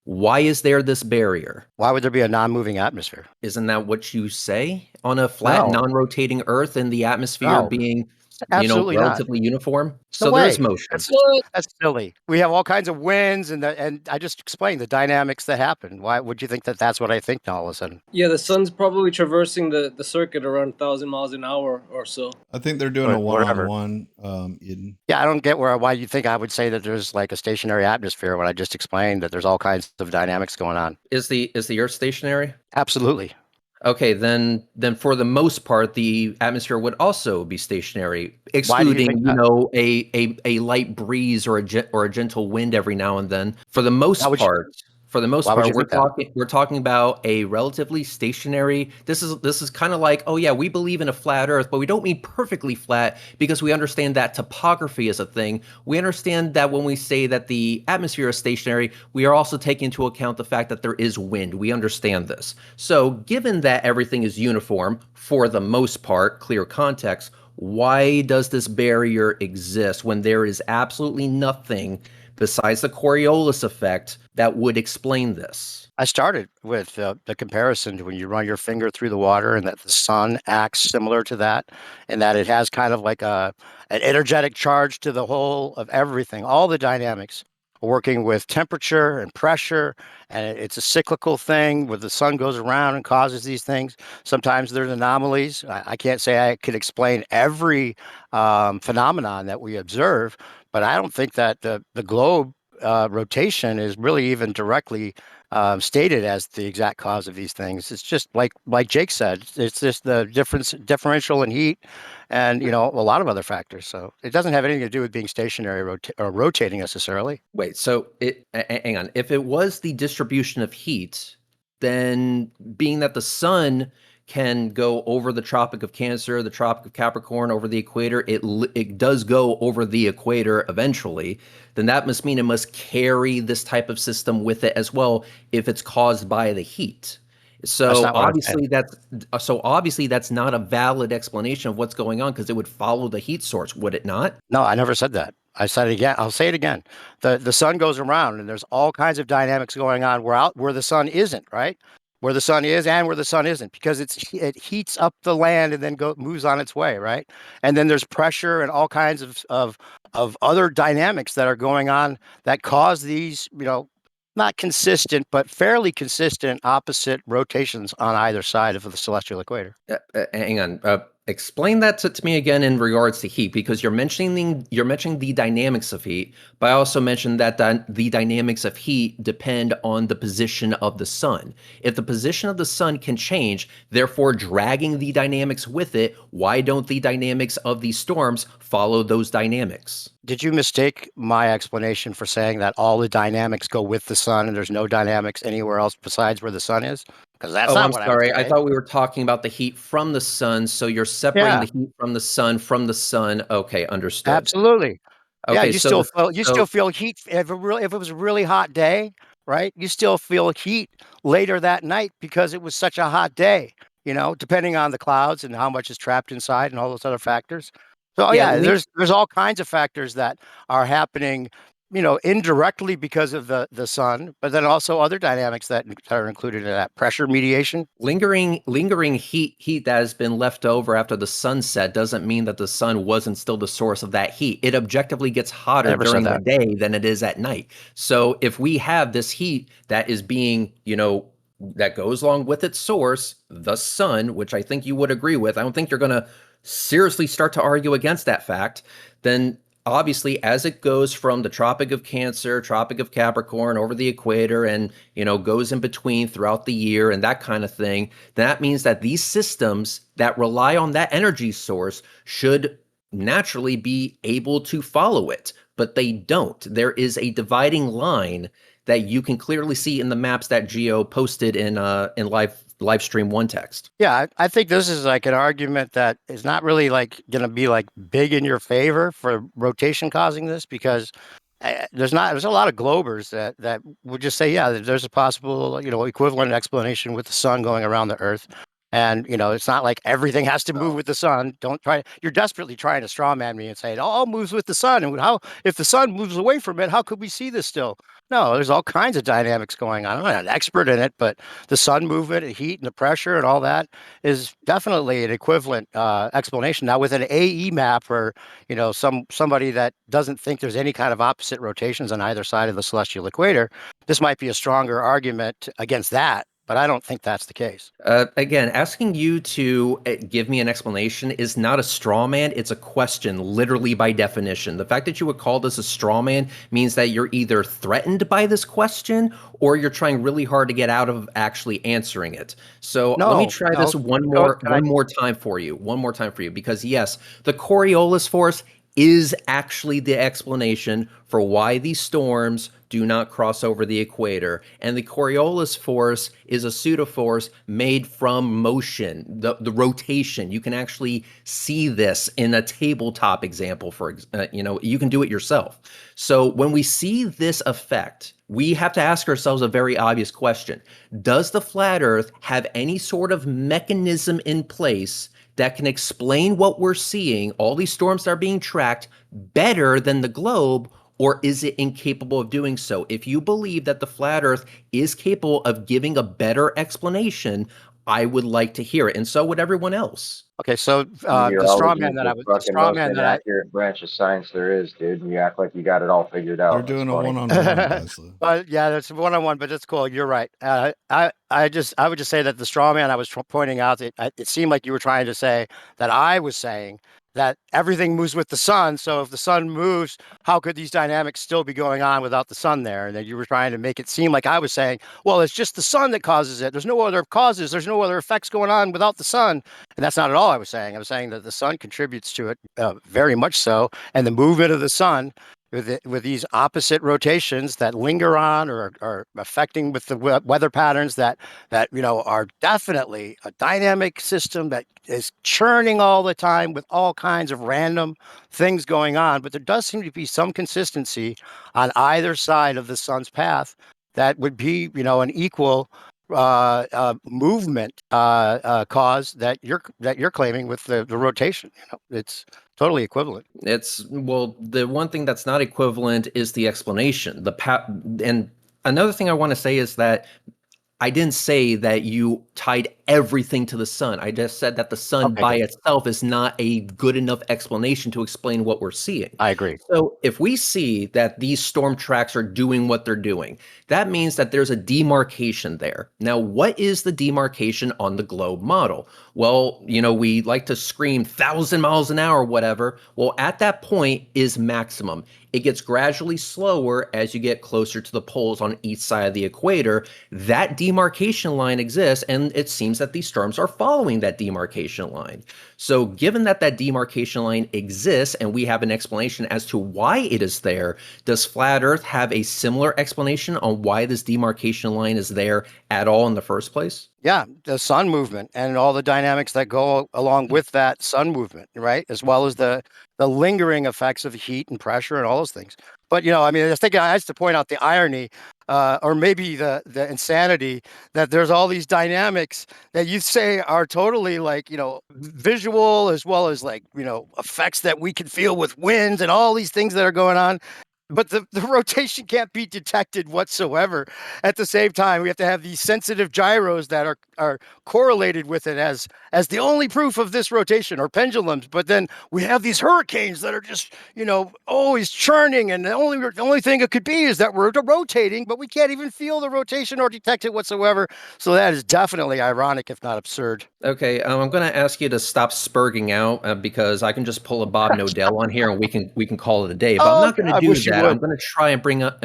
Why is there this barrier? Why would there be a non-moving atmosphere? Isn't that what you say on a flat, No. non-rotating Earth and the atmosphere No. being, Absolutely not. relatively uniform? No So there's way. motion. That's silly. We have all kinds of winds, and I just explained the dynamics that happen. Why would you think that that's what I think now all of a sudden? Yeah, the sun's probably traversing the circuit around 1,000 miles an hour or so. I think they're doing a Whatever. one-on-one, Eden. Yeah, I don't get why you think I would say that there's like a stationary atmosphere when I just explained that there's all kinds of dynamics going on. Is the Earth stationary? Absolutely. Okay, then for the most part, the atmosphere would also be stationary, Why do you excluding think that? a light breeze or a gentle wind every now and then. For the most Why would you- part, why would you think that? we're talking about a relatively stationary. This is kind of like, oh yeah, we believe in a flat Earth, but we don't mean perfectly flat because we understand that topography is a thing. We understand that when we say that the atmosphere is stationary, we are also taking into account the fact that there is wind. We understand this. So given that everything is uniform for the most part, clear context, why does this barrier exist when there is absolutely nothing besides the Coriolis effect that would explain this? I started with the comparison to when you run your finger through the water, and that the sun acts similar to that, and that it has kind of like an energetic charge to the whole of everything, all the dynamics, working with temperature and pressure, and it's a cyclical thing where the sun goes around and causes these things. Sometimes there's anomalies. I can't say I could explain every phenomenon that we observe, but I don't think that the globe rotation is really even directly stated as the exact cause of these things. It's just like Jake said, it's just the differential in heat, and a lot of other factors. So it doesn't have anything to do with being stationary or rotating necessarily. Wait, so hang on. If it was the distribution of heat, then being that the sun can go over the Tropic of Cancer, the Tropic of Capricorn, over the equator, it does go over the equator eventually, then that must mean it must carry this type of system with it as well if it's caused by the heat. So obviously that's not a valid explanation of what's going on, because it would follow the heat source, would it not? No, I never said that. I said it again. I'll say it again. The sun goes around, and there's all kinds of dynamics going on where the sun isn't, right? Where the sun is and where the sun isn't, because it heats up the land and then moves on its way, right? And then there's pressure and all kinds of other dynamics that are going on that cause these, not consistent, but fairly consistent opposite rotations on either side of the celestial equator. Hang on. Explain that to me again in regards to heat, because you're mentioning the dynamics of heat, but I also mentioned that the dynamics of heat depend on the position of the sun. If the position of the sun can change, therefore dragging the dynamics with it, why don't the dynamics of these storms follow those dynamics? Did you mistake my explanation for saying that all the dynamics go with the sun and there's no dynamics anywhere else besides where the sun is? Because that's not I'm what sorry. I was I thought we were talking about the heat from the sun. So you're separating the heat from the sun. Okay, understood. Absolutely. Yeah, Okay, you so still feel heat if it was a really hot day, right? You still feel heat later that night because it was such a hot day, depending on the clouds and how much is trapped inside and all those other factors. So Yeah, there's all kinds of factors that are happening indirectly because of the sun, but then also other dynamics that are included in that pressure mediation. Lingering heat that has been left over after the sunset doesn't mean that the sun wasn't still the source of that heat. It objectively gets hotter Never said during the that. day than it is at night. So if we have this heat that is being, that goes along with its source, the sun, which I think you would agree with, I don't think you're going to seriously start to argue against that fact, then obviously as it goes from the Tropic of Cancer, Tropic of Capricorn over the equator and, goes in between throughout the year and that kind of thing, that means that these systems that rely on that energy source should naturally be able to follow it, but they don't. There is a dividing line that you can clearly see in the maps that Geo posted in live stream one text. Yeah, I think this is like an argument that is not really like going to be like big in your favor for rotation causing this, because there's a lot of globers that would just say, yeah, there's a possible, equivalent explanation with the sun going around the Earth. And, it's not like everything has to move with the sun. You're desperately trying to straw man me and say it all moves with the sun. And if the sun moves away from it, how could we see this still? No, there's all kinds of dynamics going on. I'm not an expert in it, but the sun movement, the heat and the pressure and all that is definitely an equivalent explanation. Now with an AE map, or, somebody that doesn't think there's any kind of opposite rotations on either side of the celestial equator, this might be a stronger argument against that. But I don't think that's the case. Again, asking you to give me an explanation is not a straw man. It's a question, literally by definition. The fact that you would call this a straw man means that you're either threatened by this question or you're trying really hard to get out of actually answering it. So let me try this one more time for you. One more time for you, because yes, the Coriolis force is actually the explanation for why these storms do not cross over the equator. And the Coriolis force is a pseudo-force made from motion, the rotation. You can actually see this in a tabletop example, you can do it yourself. So when we see this effect, we have to ask ourselves a very obvious question. Does the flat Earth have any sort of mechanism in place that can explain what we're seeing, all these storms that are being tracked, better than the globe, or is it incapable of doing so? If you believe that the flat Earth is capable of giving a better explanation, I would like to hear it, and so would everyone else. Okay, so the straw man that I was, fucking most inaccurate branch of science there is, dude. You act like you got it all figured out. They're doing a one-on-one, Leslie. But yeah, that's one-on-one, but that's cool. You're right. I would just say that the straw man I was pointing out, it seemed like you were trying to say that I was saying that everything moves with the sun. So if the sun moves, how could these dynamics still be going on without the sun there? And then you were trying to make it seem like I was saying, well, it's just the sun that causes it. There's no other causes. There's no other effects going on without the sun. And that's not at all I was saying. I was saying that the sun contributes to it very much so. And the movement of the sun with these opposite rotations that linger on or are affecting with the weather patterns that are definitely a dynamic system that is churning all the time with all kinds of random things going on. But there does seem to be some consistency on either side of the sun's path that would be, an equal movement cause that you're claiming with the rotation. It's totally equivalent. The one thing that's not equivalent is the explanation. And another thing I want to say is that I didn't say that you tied everything to the sun. I just said that the sun by itself is not a good enough explanation to explain what we're seeing. I agree. So if we see that these storm tracks are doing what they're doing, that means that there's a demarcation there. Now, what is the demarcation on the globe model? Well, we like to scream 1,000 miles an hour, whatever. Well, at that point is maximum. It gets gradually slower as you get closer to the poles on each side of the equator. That demarcation line exists, and it seems that these storms are following that demarcation line. So given that that demarcation line exists and we have an explanation as to why it is there, does Flat Earth have a similar explanation on why this demarcation line is there at all in the first place? Yeah, the sun movement and all the dynamics that go along with that sun movement, right? As well as the lingering effects of heat and pressure and all those things. But, I think I have to point out the irony or maybe the insanity that there's all these dynamics that you say are totally like, visual as well as like, effects that we can feel with winds and all these things that are going on. but the rotation can't be detected whatsoever. At the same time, we have to have these sensitive gyros that are correlated with it as the only proof of this rotation, or pendulums. But then we have these hurricanes that are just, always churning, and the only thing it could be is that we're rotating, but we can't even feel the rotation or detect it whatsoever. So that is definitely ironic, if not absurd. Okay, I'm going to ask you to stop spurging out because I can just pull a Bob Nodell on here and we can call it a day. But I'm not going to I do wish you that. I'm would. going to try and bring up.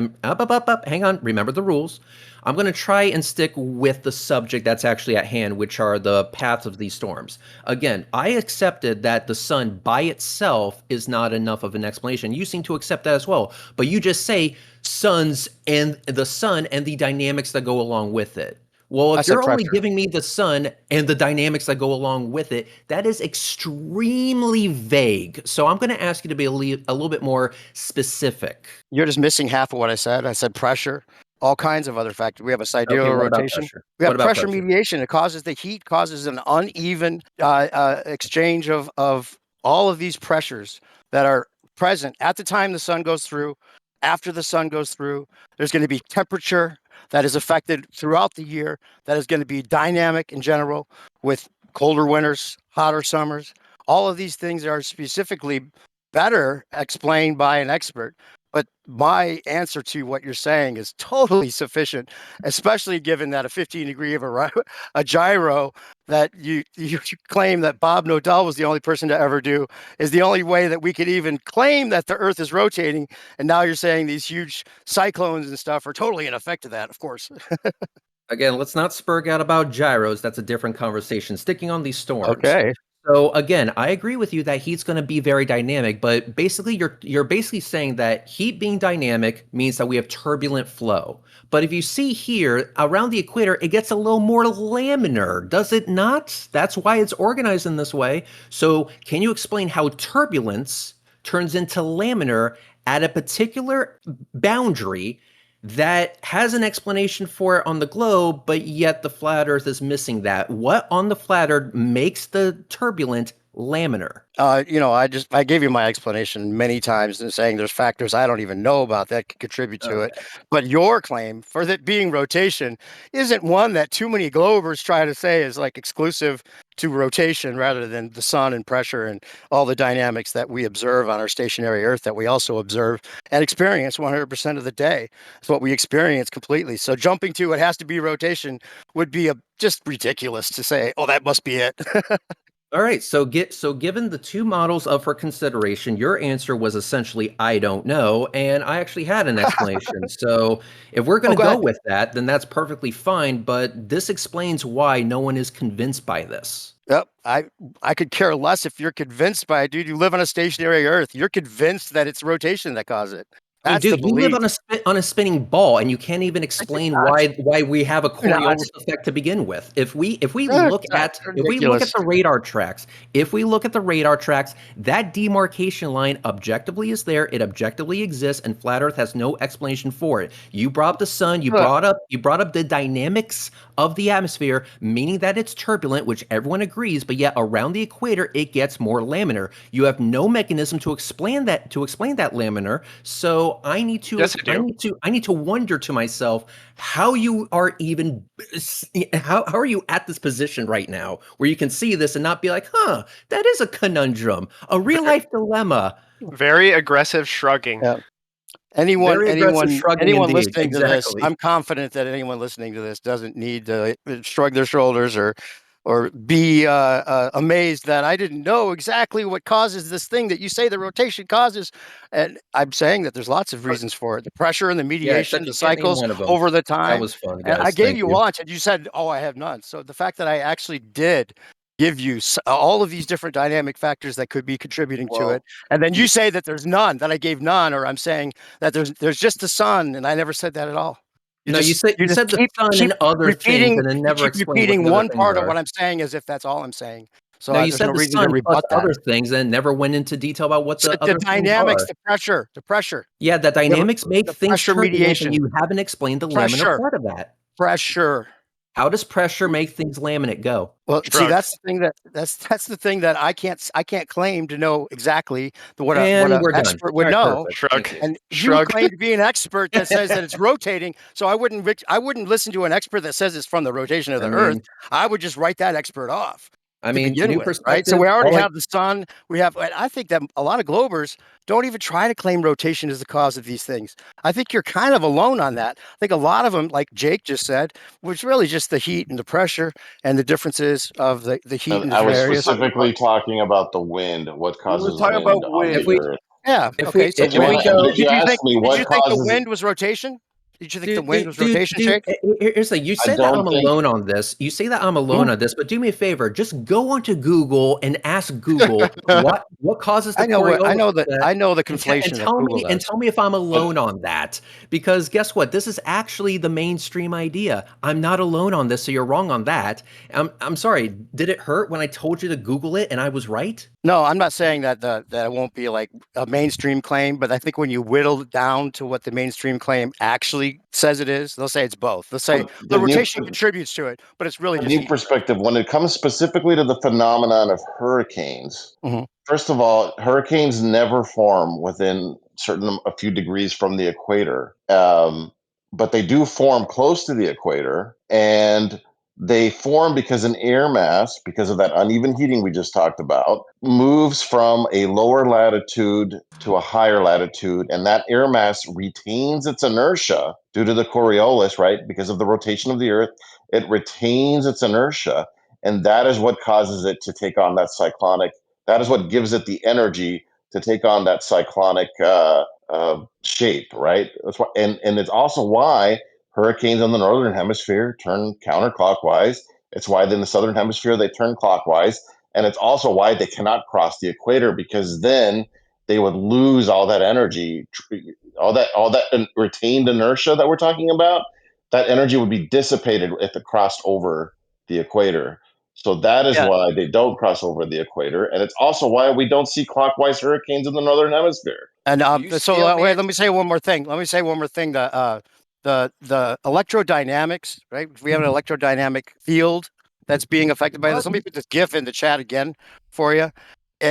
Hang on. Remember the rules. I'm going to try and stick with the subject that's actually at hand, which are the paths of these storms. Again, I accepted that the sun by itself is not enough of an explanation. You seem to accept that as well. But you just say the sun and the dynamics that go along with it. Well, I if said you're only pressure. giving me the sun and the dynamics that go along with it, that is extremely vague. So I'm going to ask you to be a little bit more specific. You're just missing half of what I said. I said pressure, all kinds of other factors. We have a sidereal Okay, what about rotation. pressure? We What have about pressure pressure? mediation. It causes the heat, causes an uneven exchange of all of these pressures that are present at the time the sun goes through, after the sun goes through. There's going to be temperature that is affected throughout the year, that is going to be dynamic in general, with colder winters, hotter summers. All of these things are specifically better explained by an expert. But my answer to what you're saying is totally sufficient, especially given that a 15-degree of a gyro that you claim that Bob Nodell was the only person to ever do is the only way that we could even claim that the Earth is rotating. And now you're saying these huge cyclones and stuff are totally in effect of that, of course. Again, let's not spurg out about gyros. That's a different conversation. Sticking on these storms. Okay. So again, I agree with you that heat's going to be very dynamic, but basically you're basically saying that heat being dynamic means that we have turbulent flow. But if you see here around the equator, it gets a little more laminar, does it not? That's why it's organized in this way. So can you explain how turbulence turns into laminar at a particular boundary that has an explanation for it on the globe, but yet the flat Earth is missing that? What on the flat Earth makes the turbulent laminar? I gave you my explanation many times and saying there's factors I don't even know about that could contribute to it. But your claim for that being rotation isn't one that too many globers try to say is like exclusive to rotation rather than the sun and pressure and all the dynamics that we observe on our stationary Earth that we also observe and experience 100% of the day. It's what we experience completely. So jumping to it has to be rotation would be just ridiculous to say, oh, that must be it. All right, so given the two models up for consideration, your answer was essentially I don't know, and I actually had an explanation. So if we're going to go go ahead. with that, then that's perfectly fine, but this explains why no one is convinced by this. Yep. I could care less if you're convinced by it, dude. You live on a stationary Earth. You're convinced that it's rotation that caused it. I mean, That's the dude, you live belief. on a spinning ball, and you can't even explain why we have a Do not. Coriolis effect to begin with. If we That's look at ridiculous. the radar tracks, that demarcation line objectively is there. It objectively exists, and flat Earth has no explanation for it. You brought up the sun. You brought up the dynamics of the atmosphere, meaning that it's turbulent, which everyone agrees. But yet around the equator, it gets more laminar. You have no mechanism to explain that laminar. So I need to Yes, I do. I need to wonder to myself how you are even how are you at this position right now where you can see this and not be like, huh, that is a conundrum, a real life dilemma. Very aggressive shrugging. Yeah. Anyone, Very aggressive shrugging anyone indeed. listening to this, Exactly. I'm confident that anyone listening to this doesn't need to shrug their shoulders or be amazed that I didn't know exactly what causes this thing that you say the rotation causes. And I'm saying that there's lots of reasons for it: the pressure and the Yeah, mediation, except the you can't name cycles one of them. over the That time. was fun, And I guys. gave Thank you you. lunch, and you said, "Oh, I have none." So the fact that I actually did give you all of these different dynamic factors that could be contributing to it, and then you say that there's none, that I gave none, or I'm saying that there's just the sun, and I never said that at all. No, you said You just the sun keep and other things, repeating and then you never keep explain what repeating the other one things part of are. what I'm saying as if that's all I'm saying. So No, you there's no said the reason to sun plus rebut that. other things, and never went into detail about what So the the other things dynamics, are. the pressure. Yeah, the We have dynamics make the things pressure turbulent, and mediation. you haven't explained the laminar Pressure, part of that. pressure. How does pressure make things laminate go? Well, see, Shrug. that's the thing that's the thing that I can't claim to know exactly what And a we're done. expert would All right, know. perfect. Shrug. Thank you. And you Shrug. claim to be an expert that says that it's rotating. So I wouldn't listen to an expert that says it's from the rotation of the Earth. I would just write that expert off. I To mean, begin new with, right? So perspective. we already all I- have the sun. We have. I think that a lot of globers don't even try to claim rotation as the cause of these things. I think you're kind of alone on that. I think a lot of them, like Jake just said, was really just the heat and the pressure and the differences of the heat in I different was areas. specifically talking about the wind. What We were causes talking wind about on wind. If we- the Earth? Yeah. If Okay. we- So if And, we wind. go- did you ask me Did what you think the causes? wind was rotation? Did you think the wind was rotation, dude, Jake? here's the thing. You I say that don't I'm think- alone on this. You say that I'm alone on this, but do me a favor. Just go onto Google and ask Google what causes the I know Coriolis the effect, conflation and that tell Google me and does. tell me if I'm alone on that. Because guess what? This is actually the mainstream idea. I'm not alone on this, so you're wrong on that. I'm sorry. Did it hurt when I told you to Google it and I was right? No, I'm not saying that that it won't be like a mainstream claim, but I think when you whittle it down to what the mainstream claim actually says it is, they'll say it's both. They'll say the rotation contributes to it, but it's really From just new perspective, when it comes specifically to the phenomenon of hurricanes, Mhm. first of all, hurricanes never form within a few degrees from the equator, but they do form close to the equator, and they form because an air mass, because of that uneven heating we just talked about, moves from a lower latitude to a higher latitude, and that air mass retains its inertia due to the Coriolis, right? Because of the rotation of the Earth, it retains its inertia, and that is what causes it to take on that cyclonic. That is what gives it the energy to take on that cyclonic shape, right? That's why, and it's also why hurricanes in the northern hemisphere turn counterclockwise. It's why in the southern hemisphere they turn clockwise, and it's also why they cannot cross the equator, because then they would lose all that energy, all that retained inertia that we're talking about. That energy would be dissipated if it crossed over the equator. So that is Yeah. why they don't cross over the equator, and it's also why we don't see clockwise hurricanes in the northern hemisphere. And You so scale wait, me- let me say one more thing. The electrodynamics, right? We have an electrodynamic field that's being affected by this. Let me put this GIF in the chat again for you.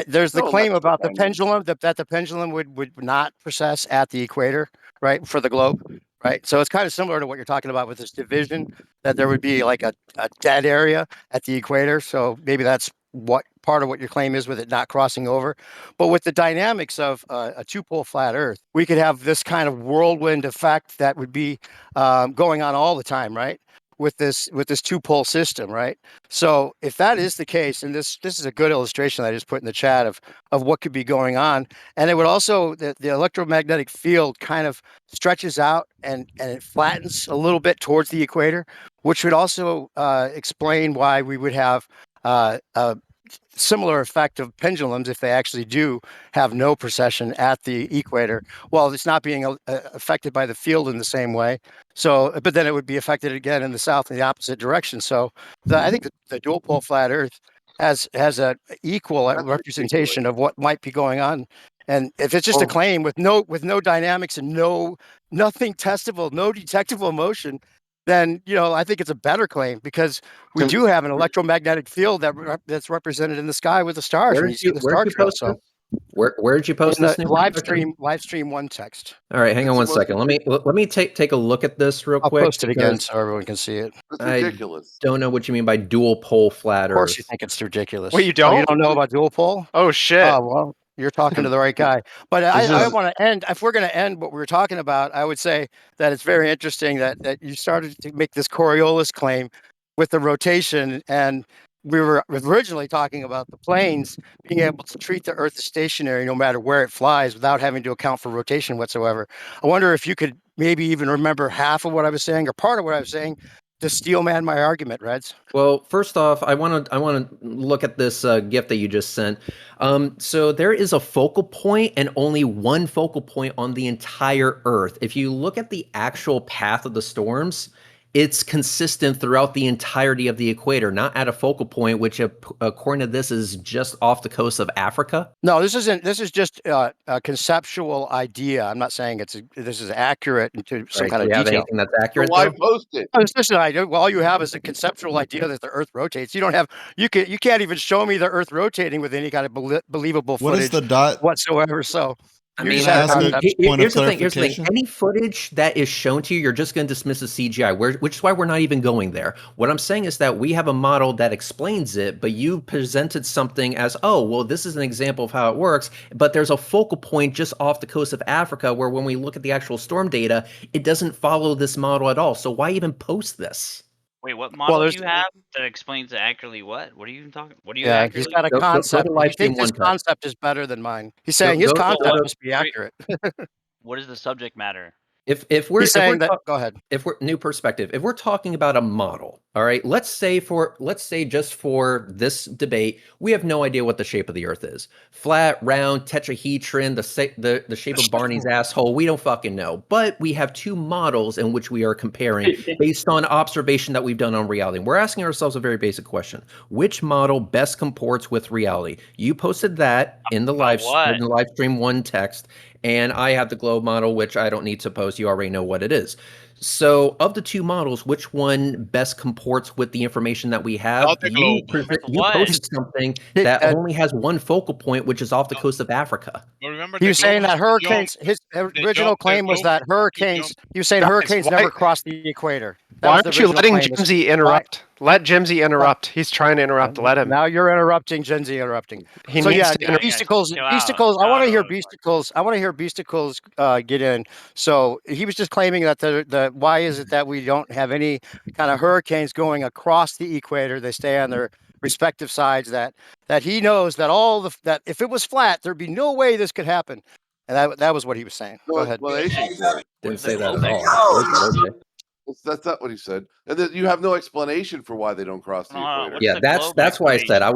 There's the No, claim about the electrodynamics. pendulum that the pendulum would not precess at the equator, right? For the globe, right? So it's kind of similar to what you're talking about with this division, that there would be like a dead area at the equator. So maybe that's what part of what your claim is with it not crossing over. But with the dynamics of a two-pole flat Earth, we could have this kind of whirlwind effect that would be going on all the time, right? With this two-pole system, right? So if that is the case, and this is a good illustration that I just put in the chat of what could be going on, and it would also the electromagnetic field kind of stretches out and it flattens a little bit towards the equator, which would also explain why we would have a similar effect of pendulums if they actually do have no precession at the equator. Well, it's not being affected by the field in the same way. So, but then it would be affected again in the south in the opposite direction. So, I think the dual pole flat Earth has a equal That's representation of what might be going on. And if it's just a claim with no dynamics and nothing testable, no detectable motion, then I think it's a better claim, because we do have an electromagnetic field that's represented in the sky with the stars when you see the star trail. So Where did you post in this? the new live perspective? stream one text. All right, hang on It's one the most- second. Let me take a look at this real I'll quick. post it again because so everyone can see it. It's I ridiculous. don't know what you mean by dual pole flat Of course, Earth. you think it's ridiculous. Wait, you Oh, you don't? don't know about dual pole? Oh shit. Oh, well, you're talking to the right guy. But I is- want to end. If we're going to end what we were talking about, I would say that it's very interesting that you started to make this Coriolis claim with the rotation, and we were originally talking about the planes being able to treat the Earth as stationary no matter where it flies without having to account for rotation whatsoever. I wonder if you could maybe even remember half of what I was saying or part of what I was saying to steel man my argument, Reds. Well, first off, I want to look at this GIF that you just sent. So there is a focal point and only one focal point on the entire Earth. If you look at the actual path of the storms, it's consistent throughout the entirety of the equator, not at a focal point, which according to this is just off the coast of Africa. No, this isn't. This is just a conceptual idea. I'm not saying this is accurate into some kind Do of you have detail. anything that's So accurate? why though? post it? No, it's just an idea. Well, all you have is a conceptual idea that the Earth rotates. You don't have. You can't even show me the Earth rotating with any kind of believable What is footage the dot? whatsoever. So I you mean, just have ask a concepts. point of here's the thing. Here's the thing. clarification? Any footage that is shown to you, you're just going to dismiss as CGI, which is why we're not even going there. What I'm saying is that we have a model that explains it, but you presented something as, oh, well, this is an example of how it works, but there's a focal point just off the coast of Africa where when we look at the actual storm data, it doesn't follow this model at all. So why even post this? Wait, what model do there's- you have that explains accurately what? What are you even talking? What are you Yeah, accurately? he's got a Go to concept. live He stream thinks his 1 text. concept is better than mine. He's saying his go to- concept must be accurate. What is the subject matter? If we're He's saying that. talk- Go ahead. if we're new perspective, if we're talking about a model, all right, let's say just for this debate, we have no idea what the shape of the Earth is. Flat, round, tetrahedron, the shape of Barney's asshole, we don't fucking know. But we have two models in which we are comparing based on observation that we've done on reality. And we're asking ourselves a very basic question: which model best comports with reality? You posted that in the live stream 1 text, and I have the globe model, which I don't need to post. You already know what it is. So, of the two models, which one best comports with the information that we have? You posted something that only has one focal point, which is off the coast of Africa. He was saying that hurricanes. His original claim was that hurricanes. He was saying hurricanes never cross the equator. Why aren't you letting Jimsy interrupt? Let Jimsy interrupt. He's trying to interrupt. Let him. Now you're interrupting. Jimsy interrupting. So yeah, Beasticles. I want to hear Beasticles. I want to hear Beasticles get in. So he was just claiming that the why is it that we don't have any kind of hurricanes going across the equator? They stay on their respective sides. That he knows that that if it was flat, there'd be no way this could happen. And that was what he was saying. Go ahead. Didn't say that at all. That's not what he said. And then you have no explanation for why they don't cross the equator. Yeah, that's why I said I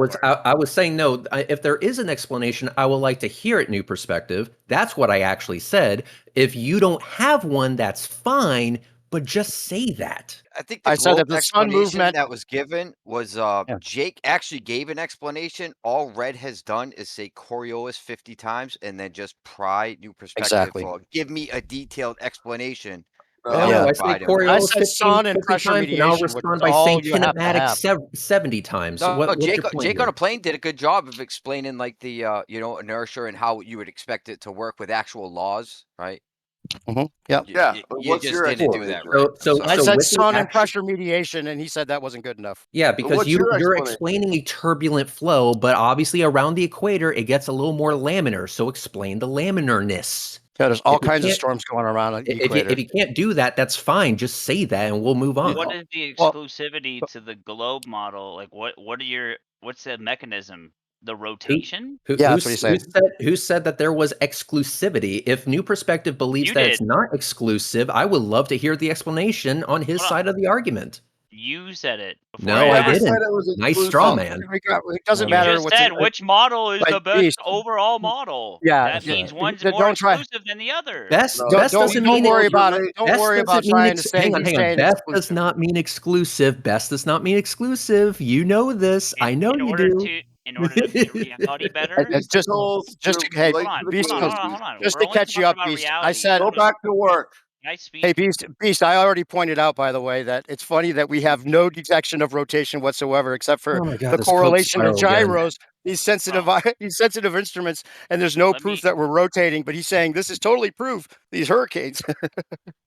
was saying no. If there is an explanation, I would like to hear it. New perspective. That's what I actually said. If you don't have one, that's fine. But just say that. I think the said that the sun movement that was given was Jake actually gave an explanation. All Red has done is say Coriolis 50 times and then just pry new perspective. Exactly. Give me a detailed explanation. I say Coriolis I said sun and 50 pressure times, and I'll mediation, which respond is by all saying you have to have. kinematic 70 times. No, What's Jake, your point Jake here? on a plane did a good job of explaining like the inertia and how you would expect it to work with actual laws, right? Yeah. You just didn't do that right. So I said with the sun and action- pressure mediation, and he said that wasn't good enough. Yeah, because what's your you're explanation? explaining a turbulent flow, but obviously around the equator it gets a little more laminar. So explain the laminarness. Yeah, there's all If you kinds of can't- storms going around on the If equator. you can't do that, that's fine. Just say that, and we'll move on. What is the exclusivity to the globe model? Like, what's the mechanism? The rotation? That's what he said. Who said that there was exclusivity? If New Perspective believes You that did. it's not exclusive, I would love to hear the explanation on his side of the argument. You said it. No, I didn't. Nice straw man. It doesn't You matter just what's said which model is the best Beast. overall model. Yeah, That yeah. means one's Don't more try- exclusive than the other. Best Don't doesn't mean worry about it. Don't Best worry about doesn't mean trying to say hang on, he's hang on. saying Best does exclusive. not mean exclusive. Best does not mean exclusive. You know this. I know you do. In order to fit reality better. It's just hey, Hold on, Beast, hold on. just We're to only catch you talking up, about Beast. I reality. said, Go back to work. Can I speak? hey, Beast. I already pointed out, by the way, that it's funny that we have no detection of rotation whatsoever, except for Oh my God, the this Coke correlation of spiral again. gyros. These sensitive instruments, and there's no proof that we're rotating. But he's saying this is totally proof. These hurricanes.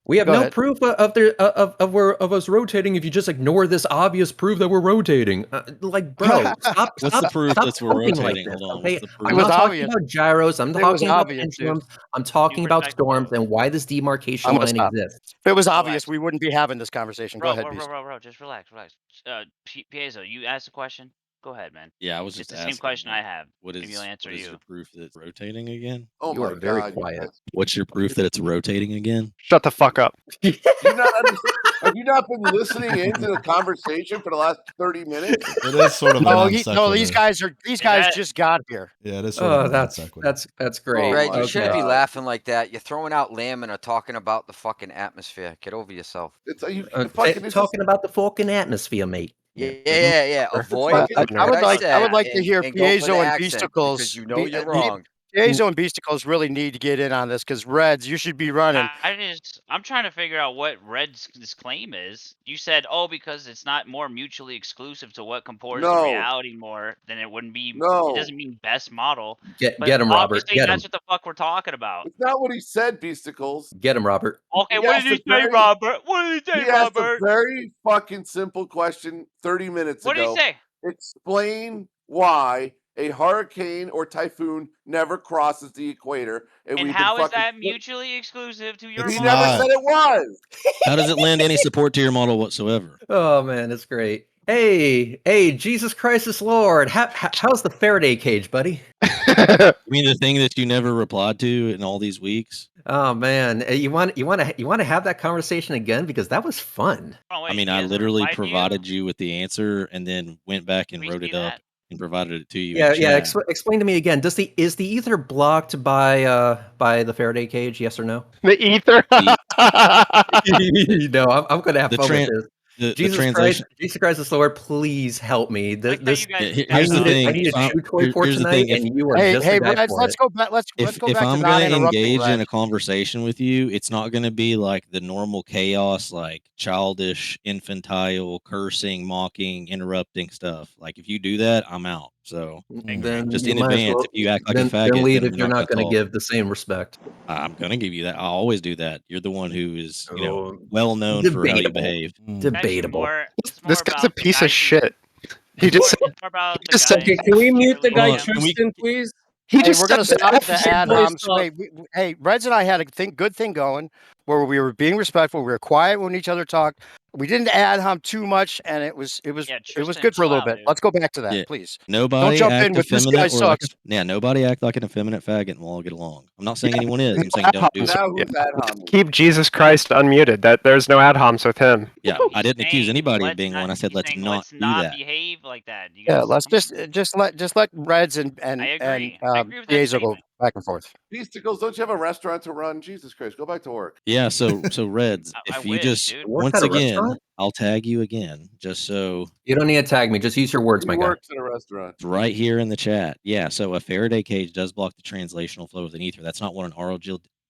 We have Go no ahead. proof of us rotating if you just ignore this obvious proof that we're rotating. Like, bro, stop. What's the proof stop that we're talking rotating? Like this, Hold on. okay? What's the proof? I'm It was not talking obvious. about gyros. I'm It was talking about obvious, dude. pendulums. I'm talking about storms and why this demarcation I'm gonna line stop. exists. If it was obvious, we wouldn't be having this conversation. Go ahead, Beast. Bro, just relax. Piezo, you asked a question. Go ahead, man. Yeah, I was It's just the same asking. question I have. What Maybe is you'll answer what is you. your proof that it's rotating again? Oh You my are very God! quiet. What's your proof that it's rotating again? Shut the fuck up. Do you not understand? Have you not been listening into the conversation for the last 30 minutes? It is sort of a non No, these sequitur. guys just got here. Yeah, it is sort of Oh, a non sequitur. that's great. Red, my you Okay. shouldn't be God. laughing like that. You're throwing out lamina, talking about the fucking atmosphere. Get over yourself. It's you fucking. It's just, Talking about the fucking atmosphere, mate. Yeah. Avoid fucking- I would what like to and- hear and go for the Piezo and accent, because Beasticles. you know you're wrong. Piezo and Beasticles really need to get in on this because Reds, you should be running. I'm trying to figure out what Red's claim is. You said, oh, because it's not more mutually exclusive to what comports to No. reality more, then it wouldn't be. No. It doesn't mean best model. Get But him, Robert. obviously Get him. that's what the fuck we're talking about. It's not what he said, Beasticles. Get him, Robert. Okay, He what asked did he a say, very- Robert? What did he say, He asked a Robert? very fucking simple question 30 minutes What did ago. he say? Explain why a hurricane or typhoon never crosses the equator. And we've how been is that mutually exclusive to your He model? never said it was. How does it lend any support to your model whatsoever? Oh man, it's great. Hey, Jesus Christ is Lord. How's the Faraday cage, buddy? You mean the thing that you never replied to in all these weeks? Oh man, you want to have that conversation again because that was fun. Oh, wait, I mean, he I hasn't literally replied to you? provided you with the answer and then went back and We wrote see it up that. and provided it to you. Yeah, in yeah. chat. Explain to me again. Is the ether blocked by the Faraday cage? Yes or no? The ether. No, I'm going to have The fun tran- with this. the Jesus translation. Christ, Jesus Christ is Lord. Please help me. This Yeah, here's the thing. I need a chew toy for Here's the tonight, thing. and you are Hey, just the guy Reds, for let's it. go back. Let's go If back I'm to not gonna interrupting. engage in Red. a conversation with you, it's not gonna be like the normal chaos, like childish, infantile, cursing, mocking, interrupting stuff. Like if you do that, I'm out. So Then just you in might as advance, well if you act like a then faggot, leave then if we're you're not not going gonna to talk. give the same respect. I'm gonna give you that. I always do that. You're the one who is, Oh, well known for how you debatable. behave. Debatable. It's more This guy's a about the piece guy of shit. He just said, It's more about he the just said, guy Okay, can we mute the guy Hold on, can we- Tristan, please? he Hey, just we're gonna said stop F the you. ad Please homs. stop. Hey, Reds and I had a good thing going where we were being respectful. We were quiet when each other talked. We didn't ad hom too much, and it was Tristan, good for a chill little out, bit. dude. Let's go back to that, Yeah. please. Nobody Don't jump act in with this guy effeminate or like sucks. nobody act like an effeminate faggot and we'll all get along. I'm not saying anyone is. I'm saying don't do it. Now who's ad homing? Keep Jesus Christ unmuted. That there's no ad homs with him. Yeah, I didn't accuse Saying, anybody of let's being not- one. I said he's let's saying, not let's do not that. behave like that. You Yeah, guys, let's come on. just let Reds and I agree. I agree with that Piezo go statement. back and forth. Beasticles, don't you have a restaurant to run? Jesus Christ, go back to work. Yeah, so Reds, I if you wish, just dude. Works once at a again, restaurant? I'll tag you again, just so You don't need to tag me. Just use your words, He my guy. works at a restaurant. it's right here in the chat. Yeah, so a Faraday cage does block the translational flow of an ether. That's not what an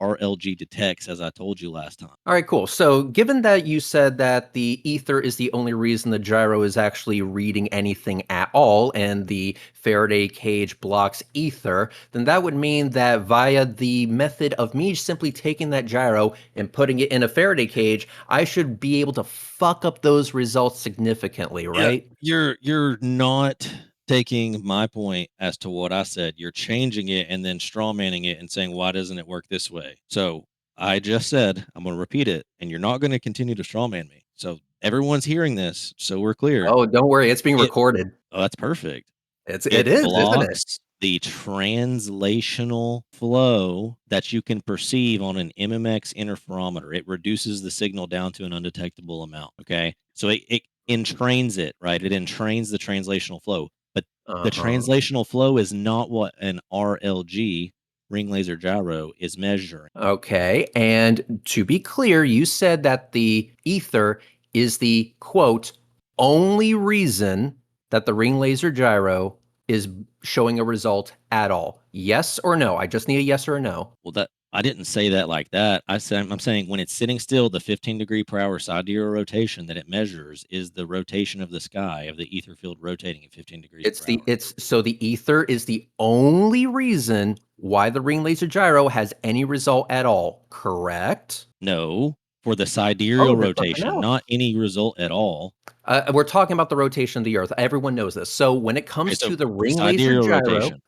RLG detects, as I told you last time. All right, cool. So, given that you said that the ether is the only reason the gyro is actually reading anything at all, and the Faraday cage blocks ether, then that would mean that via the method of me simply taking that gyro and putting it in a Faraday cage, I should be able to fuck up those results significantly, right? Yeah, you're not taking my point as to what I said. You're changing it and then strawmanning it and saying, why doesn't it work this way? So I just said, I'm going to repeat it, and you're not going to continue to strawman me. So everyone's hearing this, so we're clear. Oh, don't worry. It's being recorded. Oh, that's perfect. It is, isn't it? Blocks the translational flow that you can perceive on an MMX interferometer. It reduces the signal down to an undetectable amount. Okay. So it entrains it, right? It entrains the translational flow. But the translational flow is not what an RLG, ring laser gyro, is measuring. Okay. And to be clear, you said that the ether is the quote only reason that the ring laser gyro is showing a result at all. Yes or no? I just need a yes or a no. Well, that I didn't say that like that. I'm saying when it's sitting still, the 15 degree per hour sidereal rotation that it measures is the rotation of the sky of the ether field rotating at 15 degrees. So the ether is the only reason why the ring laser gyro has any result at all, correct? No, for the sidereal there's something rotation, else. not any result at all. We're talking about the rotation of the Earth. Everyone knows this. So when it comes so to the ring laser sidereal gyro, rotation.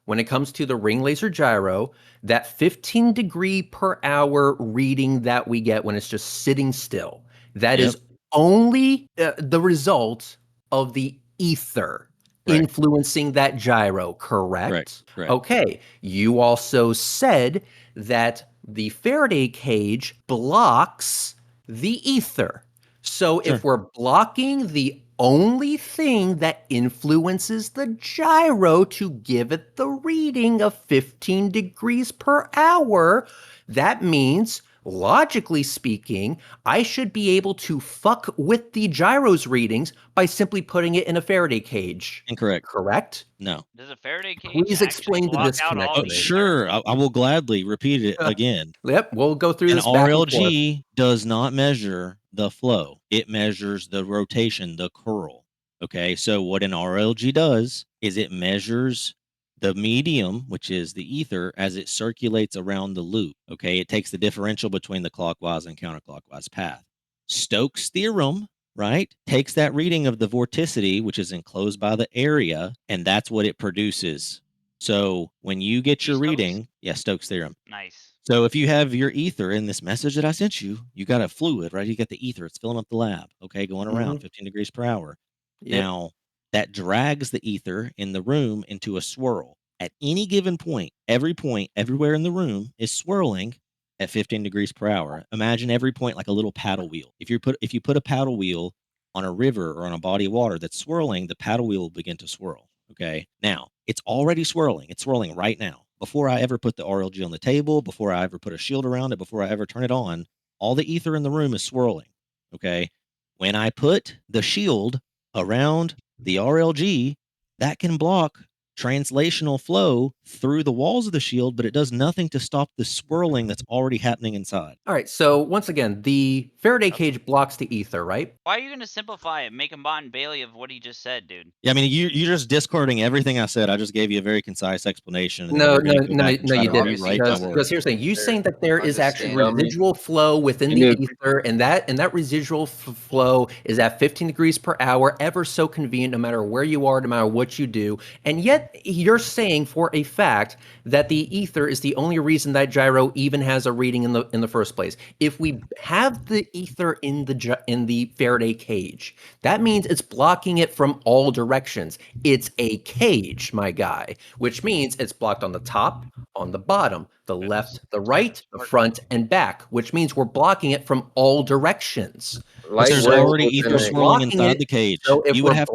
that 15 degree per hour reading that we get when it's just sitting still, that is only the result of the ether. influencing that gyro, correct? Correct. Okay. You also said that the Faraday cage blocks the ether. So Sure. if we're blocking the only thing that influences the gyro to give it the reading of 15 degrees per hour, that means, logically speaking, I should be able to fuck with the gyro's readings by simply putting it in a Faraday cage. Incorrect. Correct? No. Does a Faraday cage Please actually explain the block out disconnect all to the me. ether? Sure. I will gladly repeat it again. Yep, we'll go through An this back and forth. RLG does not measure the flow. It measures the rotation, the curl. Okay. So what an RLG does is it measures the medium, which is the ether, as it circulates around the loop. Okay. It takes the differential between the clockwise and counterclockwise path. Stokes' theorem, right, takes that reading of the vorticity, which is enclosed by the area, and that's what it produces. So when you get your reading, Stokes' theorem. Nice. So if you have your ether in this message that I sent you, you got a fluid, right? You got the ether. It's filling up the lab, okay, going around 15 degrees per hour. Yep. Now, that drags the ether in the room into a swirl. At any given point, everywhere in the room is swirling at 15 degrees per hour. Imagine every point like a little paddle wheel. If you put a paddle wheel on a river or on a body of water that's swirling, the paddle wheel will begin to swirl. Okay. Now, it's already swirling. It's swirling right now. Before I ever put the RLG on the table, before I ever put a shield around it, before I ever turn it on, all the ether in the room is swirling. Okay. When I put the shield around the RLG, that can block translational flow through the walls of the shield, but it does nothing to stop the swirling that's already happening inside. All right, so once again, the Faraday cage blocks the ether, right? Why are you gonna simplify it, make a Mott and Bailey of what he just said, dude? Yeah, I mean, you're just discarding everything I said. I just gave you a very concise explanation. And then No, you're gonna no, go no, back and no, try you to argue didn't. right my words. Because here's the thing: you saying that there is actually Understand. residual flow within You the need- ether, and that residual flow is at 15 degrees per hour, ever so convenient, no matter where you are, no matter what you do. And yet, you're saying for a fact that the ether is the only reason that gyro even has a reading in the first place. If we have the ether in the Faraday cage, that means it's blocking it from all directions. It's a cage, my guy, which means it's blocked on the top, on the bottom, the left, the right, the front, and back, which means we're blocking it from all directions. But there's already ether swirling inside the cage. So if You would we're have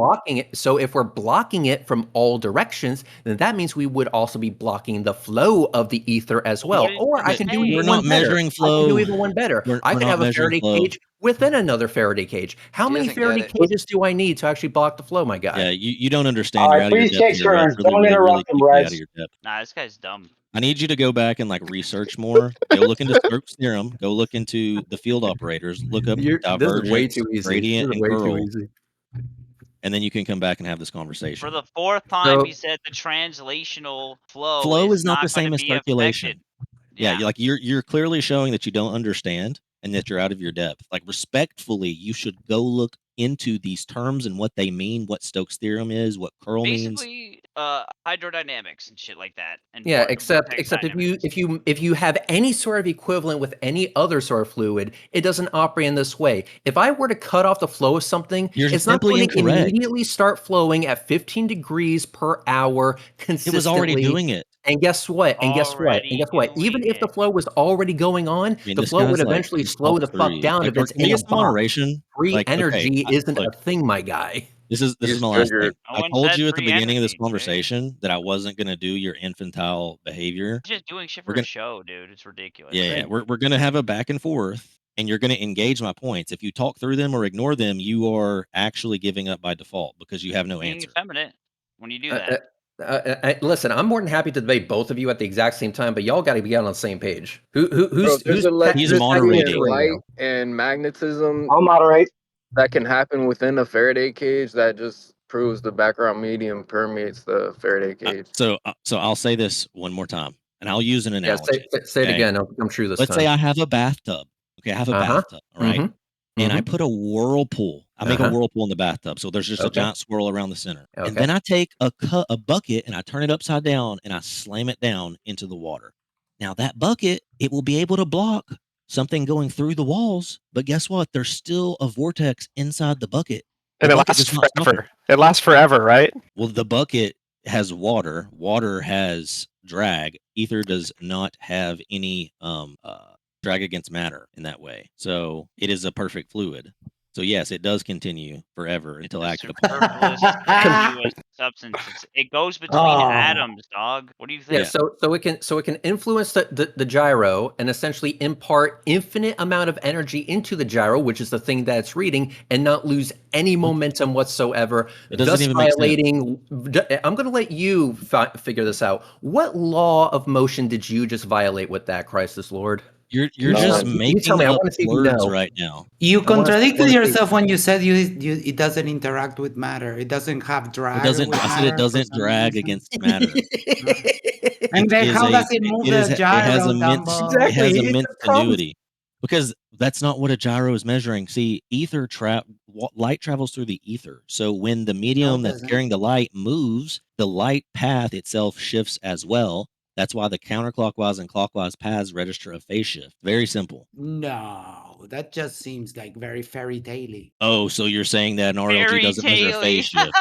blocking it from all directions, then that means we would also be blocking the flow of the ether as well. didn't Or I you can say? do even We're one not better. measuring I flow. can do even one better. I We're can not have a measuring Faraday flow. cage within another Faraday cage. How He many doesn't get Faraday it. cages do I need to actually block the flow, my guy? Yeah, you don't understand. All You're right, out of your please depth. take Here, Reds. turns. Really, Don't really, really interrupt him, quickly out of Reds. your depth. Nah, this guy's dumb. I need you to go back and like research more. Go look into Stokes' theorem. Go look into the field operators. Look up This is way divergence, too easy. gradient, This is and way too curl, easy. and then you can come back and have this For conversation. the fourth time, So- he said the translational flow, Flow is not the going same to as be circulation. affected. Yeah, you're clearly showing that you don't understand and that you're out of your depth. Like respectfully, you should go look into these terms and what they mean, what Stokes' theorem is, what curl means. Basically, hydrodynamics and shit like that. And Yeah, vortex except dynamics. if you have any sort of equivalent with any other sort of fluid, it doesn't operate in this way. If I were to cut off the flow of something, You're it's not simply going to incorrect. immediately start flowing at 15 degrees per hour consistently. It was already doing it. And guess what? And guess what? And guess what? Already Even doing if the it. flow was already going on, I mean, the this flow would guy's like, eventually he slow the talks through fuck you. down Like, if it's can we in a get some box. moderation? Free Like, okay, energy isn't look, a thing, my guy. this is He's my last thing. triggered. No I one told said you at the free beginning of this energy, Jake. conversation that I wasn't going to do your infantile behavior. He's just doing shit We're for a gonna- show, dude. It's ridiculous. Yeah, we're going to have a back and forth, and you're going to engage my points. If you talk through them or ignore them, you are actually giving up by default because you have no Being answer. effeminate when you do that. Listen, I'm more than happy to debate both of you at the exact same time, but y'all got to be on the same page. Bro, Who's there's He's electricity moderating. and light and magnetism I'll moderate. that can happen within a Faraday cage that just proves the background medium permeates the Faraday cage. So I'll say this one more time, and I'll use an Yeah, analogy. say it okay? again. I'm true this Let's time. say I have a bathtub. Okay, I have a bathtub, all right? And I put a whirlpool. I make a whirlpool in the bathtub. So there's just a giant swirl around the center. And then I take a bucket and I turn it upside down and I slam it down into the water. Now that bucket, it will be able to block something going through the walls. But guess what? There's still a vortex inside the bucket. And it bucket lasts does not stop it. forever. It lasts forever, right? Well, the bucket has water. Water has drag. Ether does not have any drag against matter in that way. So it is a perfect fluid. So yes, it does continue forever until acted upon. Superfluous, continuous substance. It goes between atoms, dog. What do you think? Yeah, so it can influence the gyro and essentially impart infinite amount of energy into the gyro, which is the thing that it's reading, and not lose any momentum whatsoever. It doesn't thus even make sense. violating. I'm going to let you figure this out. What law of motion did you just violate with that, Crisis Lord? You're just making up words right now. You contradicted yourself when you said it doesn't interact with matter. It doesn't have drag. I said it doesn't drag against matter. And then how does it move the gyro? It has immense tenuity. Because that's not what a gyro is measuring. See, light travels through the ether. So when the medium that's carrying the light moves, the light path itself shifts as well. That's why the counterclockwise and clockwise paths register a phase shift. Very simple. No, that just seems like very fairy tale-y. Oh, so you're saying that an RLG doesn't measure phase shift?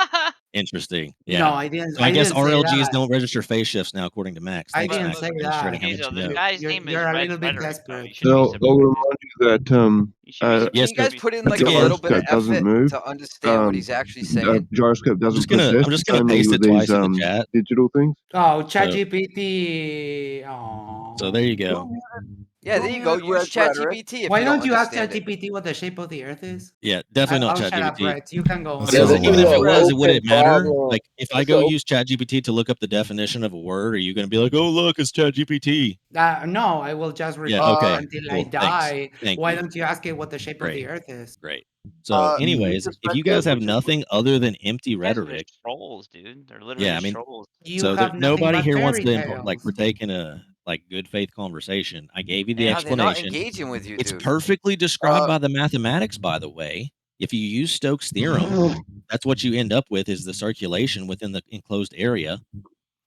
Interesting. Yeah. No, I didn't. So I guess didn't say RLGs that. don't register phase shifts now, according to Max. I Thanks, didn't Max, say for that. demonstrating how much you know. Guy's name is You're a Red little bit Rhetoric, desperate. So I'll remind you that Can Yes, you guys put in like a again, little bit of gyroscope doesn't effort move. to understand what he's actually saying? Gyroscope doesn't persist. I'm just It's gonna only paste it with twice these in the chat. digital things. Oh, ChatGPT. Oh. So there you go. Yeah, there you go. Use ChatGPT if Why you don't you ask understand it. ChatGPT what the shape of the Earth is? Yeah, definitely not I'll shut up, ChatGPT. Brett. You can go on. Because if it was, it wouldn't matter. problem. Like if I go use ChatGPT to look up the definition of a word, are you going to be like, "Oh, look, it's ChatGPT"? No, I will just repeat okay, until I cool, die. thanks. Thank Why you. don't you ask it what the shape of Great. the Earth is? Great. So, anyways, if you guys have nothing other than empty rhetoric, trolls, dude. They're literally yeah, I mean, trolls. You so have nothing nobody but here wants fairy to like partake in a like good faith conversation. I gave you the Yeah, they're not explanation. engaging with you, It's dude. perfectly described by the mathematics, by the way. If you use Stokes' theorem, that's what you end up with is the circulation within the enclosed area.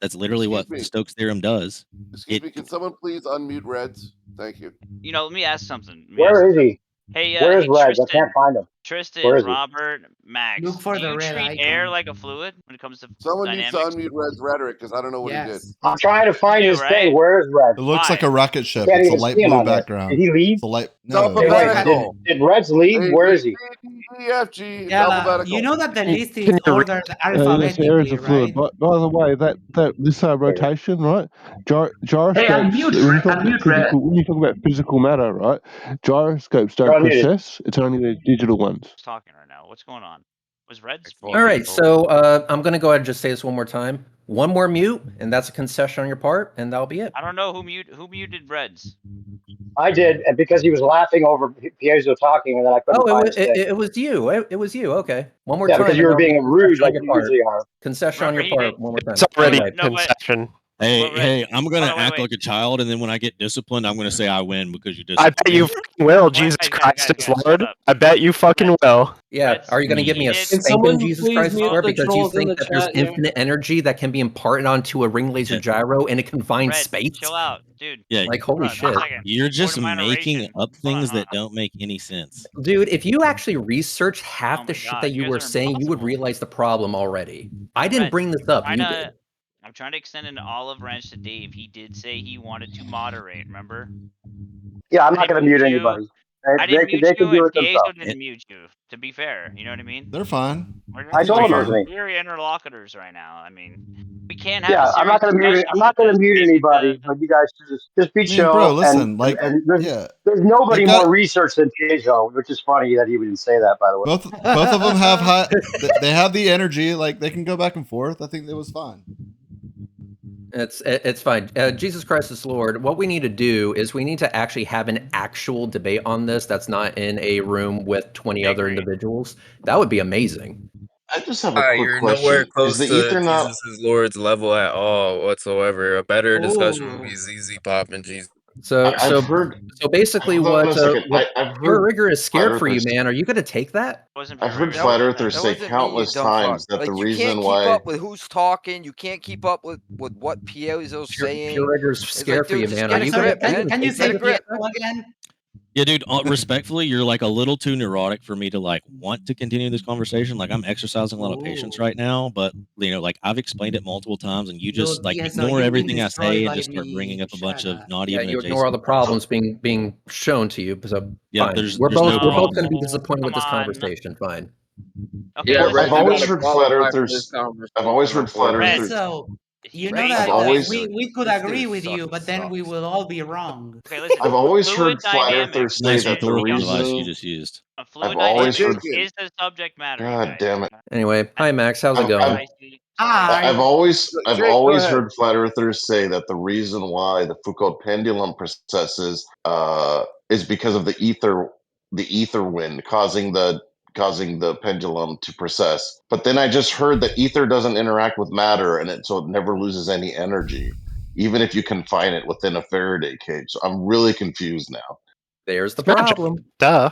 That's literally what Stokes' theorem does. Excuse me, can someone please unmute Reds? Thank you. You know, let me ask something. Where is he? Hey, Where is hey, Reg? I Tristan. can't find him. Tristan, Where is he? Robert, Max. Look for do the you red treat icon. air like a fluid when it comes to Someone needs to dynamics? unmute Red's rhetoric because I don't know what he did. I'm trying to find You, his right? thing. Where is Reg? It looks like a rocket ship. Can't It's a even light see him blue on there. background. Did he leave? It's a light. Hey, No. wait, did Reg leave? Where is he? E, F, G, it's Yeah, alphabetical. you know that the list Can is you ordered yes, alphabetically, there is a fluid. right? By the way, that this rotation, right? Gyroscopes. unmute when you talk about physical matter, right? Gyroscopes don't You're unmuted. precess. It's only the digital ones. Who's talking right now? What's going on? Was Red All right, so I'm going to go ahead and just say this one more time. One more mute, and that's a concession on your part, and that'll be it. I don't know who muted Reds. I did, and because he was laughing over Piezo talking, and then I couldn't find his thing. It was you. It was you. Okay. One more Yeah, time. because you were being rude like you your part. usually are. Concession on your part. One more time. It's already Go ahead. concession. Hey, I'm gonna Hold on, act like a child, and then when I get disciplined, I'm gonna say I win because you I disciplined. bet you fucking will, Jesus Christ is Lord. I bet you fucking will. Yeah, are you going to give me a spanking, Jesus Christ, Lord, because you think that there's infinite energy that can be imparted onto a ring laser gyro in a confined space? Chill out, dude. Yeah, Like, holy shit. You're just Point of making moderation. up things that don't make any sense. Dude, if you actually research half the shit God, that you you guys were are saying, you would realize the problem already. I didn't Red, bring this up, you did. I'm trying to extend an olive branch to Dave. He did say he wanted to moderate, remember? Yeah, I'm not going to mute anybody. I didn't mute They can you, do and it themselves. Piezo didn't mute you, to be fair. You know what I mean? They're fine. I told him it was me. We're interlocutors right now. I mean, we can't have Yeah, a I'm not going to mute it. I'm not going to mute anybody, but you guys should just be chill. bro, listen, and there's nobody more research than Piezo, which is funny that he didn't say that, by the way. Both of them have high. They have the energy. Like they can go back and forth. I think it was fine. It's fine. Jesus Christ is Lord. What we need to do is we need to actually have an actual debate on this that's not in a room with 20 other individuals. That would be amazing. I just have a quick You're question. nowhere Is close the to ether not? Jesus' Lord's level at all whatsoever. A better discussion would be ZZ Pop and Jesus. So basically, Hold on a second. what I've your heard rigor is scared flat for you, earthers- man. Are you going to take that? I've heard flat earthers say That wasn't me, you countless dumb times fuck. that the Like, you reason can't keep why up with who's talking. You can't keep up with what Piezo's saying. Pure rigor's It's scared like, for you, dude, just man. get Are a you grip, gonna man. Can you Get a say grip. Piezo again? Yeah, dude, respectfully, you're like a little too neurotic for me to like want to continue this conversation. Like I'm exercising a lot of patience right now, but like I've explained it multiple times and you just Dude, like yeah, so ignore you've been everything I say destroyed and by just start bringing me. up a bunch Shut of up. not Yeah, even you ignore all the adjacent points. problems being shown to you. So Yeah, fine. there's We're no both problem. going to be disappointed with this Come on. conversation. Fine. Okay, Yeah, listen. Red, I've you always gotta heard flat qualify for this earthers. conversation, I've always heard flat Red, earthers. So you know Red, that I've always- we could This agree dude with you, but then we sucks. will all be wrong. Okay, listen. I've always Fluid heard flat dynamics. earthers say Nice that the rhetorical device you reason. just used. Fluid I've always dynamics heard. is the subject matter. you God guys. damn it! Anyway, hi Max, how's it I've, going? I've, Hi. I've always Jake, go ahead. heard flat earthers say that the reason why the Foucault pendulum precesses is because of the ether wind causing the pendulum to precess. But then I just heard that ether doesn't interact with matter, and so it never loses any energy, even if you confine it within a Faraday cage. So I'm really confused now. There's the It's magic. problem. Duh.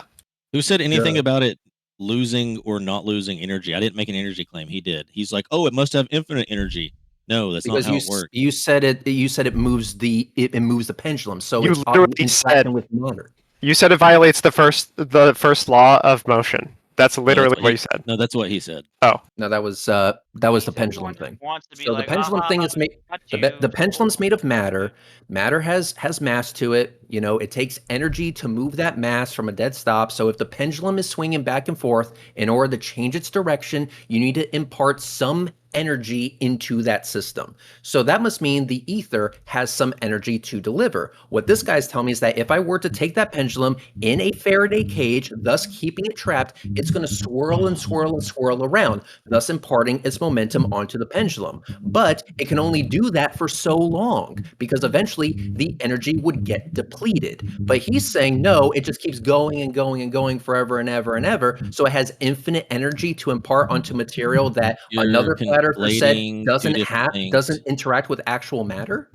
Who said anything Yeah. about it losing or not losing energy? I didn't make an energy claim. He did. He's like, oh, it must have infinite energy. No, that's Because not how it works. you said it moves it moves the pendulum, so You it's literally said interacting with matter. you said it violates the first law of motion. That's literally what you said. No, that's what he said. Oh, No, that was the pendulum thing. Wants to be So like, the pendulum thing is made. The pendulum's made of matter. Matter has mass to it. You know, it takes energy to move that mass from a dead stop. So if the pendulum is swinging back and forth, in order to change its direction, you need to impart some energy into that system. So that must mean the ether has some energy to deliver. What this guy's telling me is that if I were to take that pendulum in a Faraday cage, thus keeping it trapped, it's going to swirl and swirl and swirl around, thus imparting its momentum onto the pendulum. But it can only do that for so long because eventually the energy would get depleted. But he's saying no, it just keeps going and going and going forever and ever and ever. So it has infinite energy to impart onto material that another flat earther said doesn't interact with actual matter.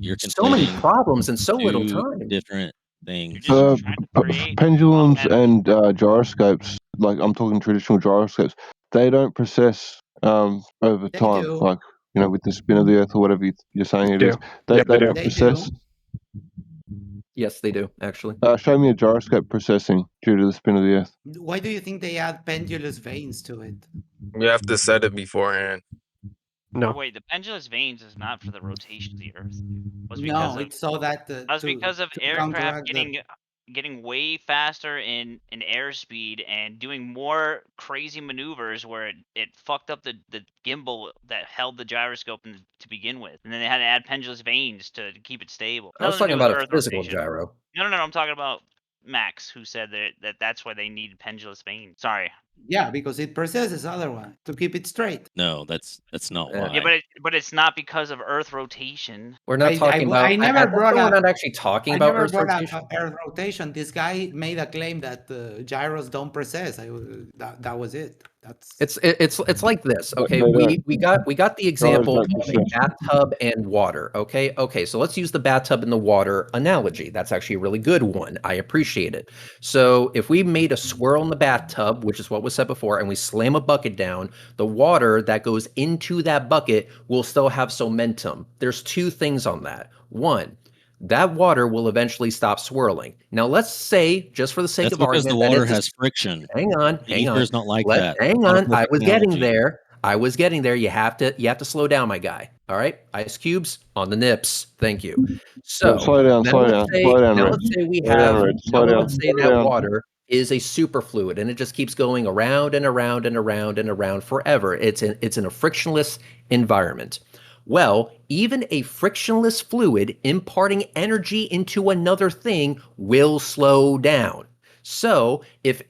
You're so many conflating problems in so little two time. different things. Pendulums and gyroscopes, like I'm talking traditional gyroscopes, they don't precess over time, do. like with the spin of the Earth or whatever you're saying it do. is. They Yeah, they don't do. precess. Yes, they do actually. Show me a gyroscope precessing due to the spin of the Earth. Why do you think they add pendulous veins to it? You have to set it beforehand. No. Wait, the pendulous veins is not for the rotation of the Earth. It was because No, of, it's so that that was because of to aircraft counteract getting way faster in airspeed and doing more crazy maneuvers where it fucked up the gimbal that held the gyroscope to begin with, and then they had to add pendulous veins to keep it stable. I was Nothing to talking do with about a Earth physical rotation. gyro. No, I'm talking about Max, who said that's why they need pendulous veins. Sorry. Yeah, because it precesses otherwise to keep it straight. No, that's not why. Yeah, but it's not because of Earth rotation. We're not talking about. I never brought we're up. not actually talking I about never Earth brought rotation. up Earth rotation. This guy made a claim that gyros don't precess. That was it. That's It's like this. Okay, we got the example of a bathtub and water. Okay, so let's use the bathtub and the water analogy. That's actually a really good one. I appreciate it. So if we made a swirl in the bathtub, which is what was said before, and we slam a bucket down, the water that goes into that bucket will still have some momentum. There's two things on that. One, that water will eventually stop swirling. Now, let's say, just for the sake That's of because argument, the water that has friction. Hang on. Ether's not like that. Hang Not a on. I perfect was getting analogy. there. You have to slow down, my guy. All right. Ice cubes on the nips. Thank you. So Slow down, let's say Red. that water is a superfluid and it just keeps going around and around and around and around forever. It's in a frictionless environment. Well, even a frictionless fluid imparting energy into another thing will slow down. So if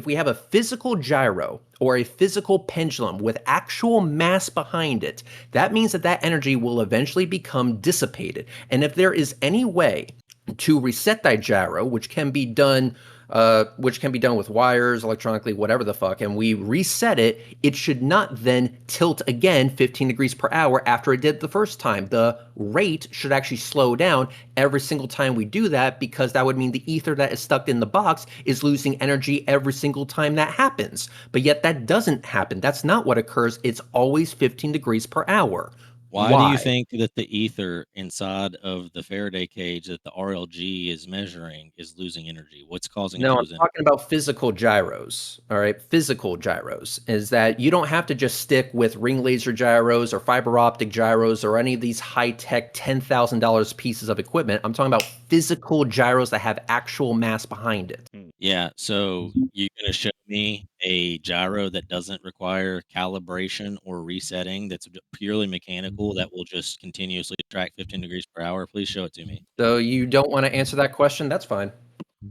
we have a physical gyro or a physical pendulum with actual mass behind it, that means that energy will eventually become dissipated. And if there is any way to reset that gyro, which can be done with wires, electronically, whatever the fuck, and we reset it, it should not then tilt again 15 degrees per hour after it did the first time. The rate should actually slow down every single time we do that, because that would mean the ether that is stuck in the box is losing energy every single time that happens. But yet that doesn't happen. That's not what occurs. It's always 15 degrees per hour. Why do you think that the ether inside of the Faraday cage that the RLG is measuring is losing energy? What's causing it to No, I'm lose energy? talking about physical gyros. All right, physical gyros is that you don't have to just stick with ring laser gyros or fiber optic gyros or any of these high tech $10,000 pieces of equipment. I'm talking about physical gyros that have actual mass behind it. Yeah, so you're gonna show me a gyro that doesn't require calibration or resetting, that's purely mechanical, that will just continuously track 15 degrees per hour? Please show it to me. So you don't want to answer that question? That's fine.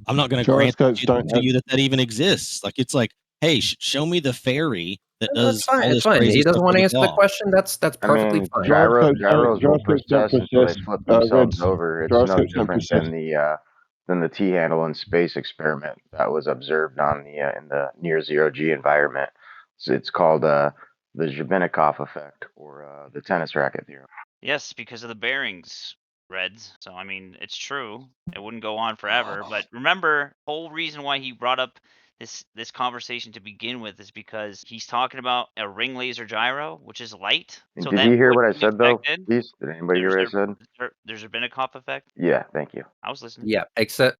I'm not gonna grant Gyroscopes to don't have. you that even exists. Like, it's like, hey, show me the ferry that That's does fine. all It's this fine. crazy He doesn't stuff want with to the answer the claw. question. That's perfectly fine. Gyroscopes Gyros don't process process. until they flip themselves Reds. over. It's no Gyroscopes don't different process. than the T handle in space experiment that was observed on the in the near zero G environment. So it's called the Zhibinikov effect, or the tennis racket theorem. Yes, because of the bearings, Reds. So I mean, it's true. It wouldn't go on forever. But remember, the whole reason why he brought up this conversation to begin with is because he's talking about a ring laser gyro, which is light. And So did that you hear would what I be said though? expected. Please, did anybody hear what I said? There's a Zhibinikov effect. Yeah, thank you. I was listening. Yeah, except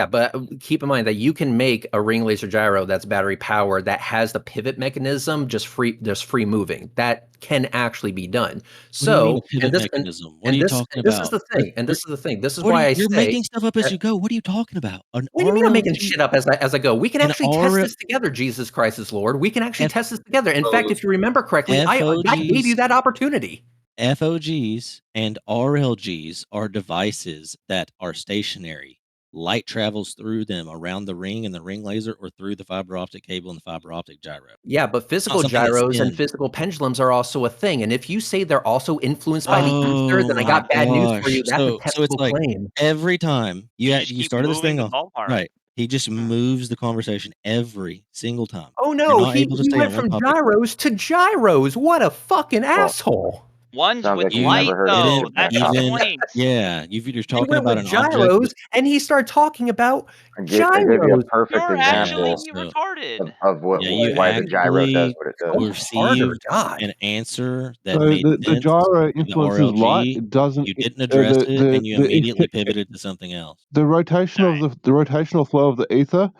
but keep in mind that you can make a ring laser gyro that's battery powered that has the pivot mechanism just free moving. That can actually be done. What do you mean So, a pivot mechanism? What are and you this talking this is about? the thing. And this is the thing. This is What are why you, I you're say making stuff up as that- you go. What are you talking about? An What do you mean I'm making RLG shit up as I go? We can an actually test RL this together, Jesus Christ is Lord. We can actually F- test this together. In fact, if you remember correctly, I gave you FOGs that opportunity. FOGs and RLGs are devices that are stationary. Light travels through them around the ring and the ring laser, or through the fiber optic cable and the fiber optic gyro. Yeah, but It's not physical something that's gyros and in. physical pendulums are also a thing. And if you say they're also influenced by the ether, Oh then I my got bad news for gosh. you. That's a So it's testable like claim. every time You you just you keep started this moving thing the off, ballpark. right? He just moves the conversation every single time. Oh You're no, not he able to stay went on one from topic. gyros to gyros. What a fucking asshole. One's Sounds with like you've light never heard of though. Didn't That's the even, point. yeah, you're He talking went about with an object gyros that, and he started talking about I gave you a gyros. perfect You're yeah, actually example so retarded. of yeah, you why the gyro does actually what it does. Oh, harder, received God. an answer that So made the sense gyro through the influences light. RLG. It doesn't. You didn't address it, and you immediately The pivoted to something else. the rotation of the rotational flow of the ether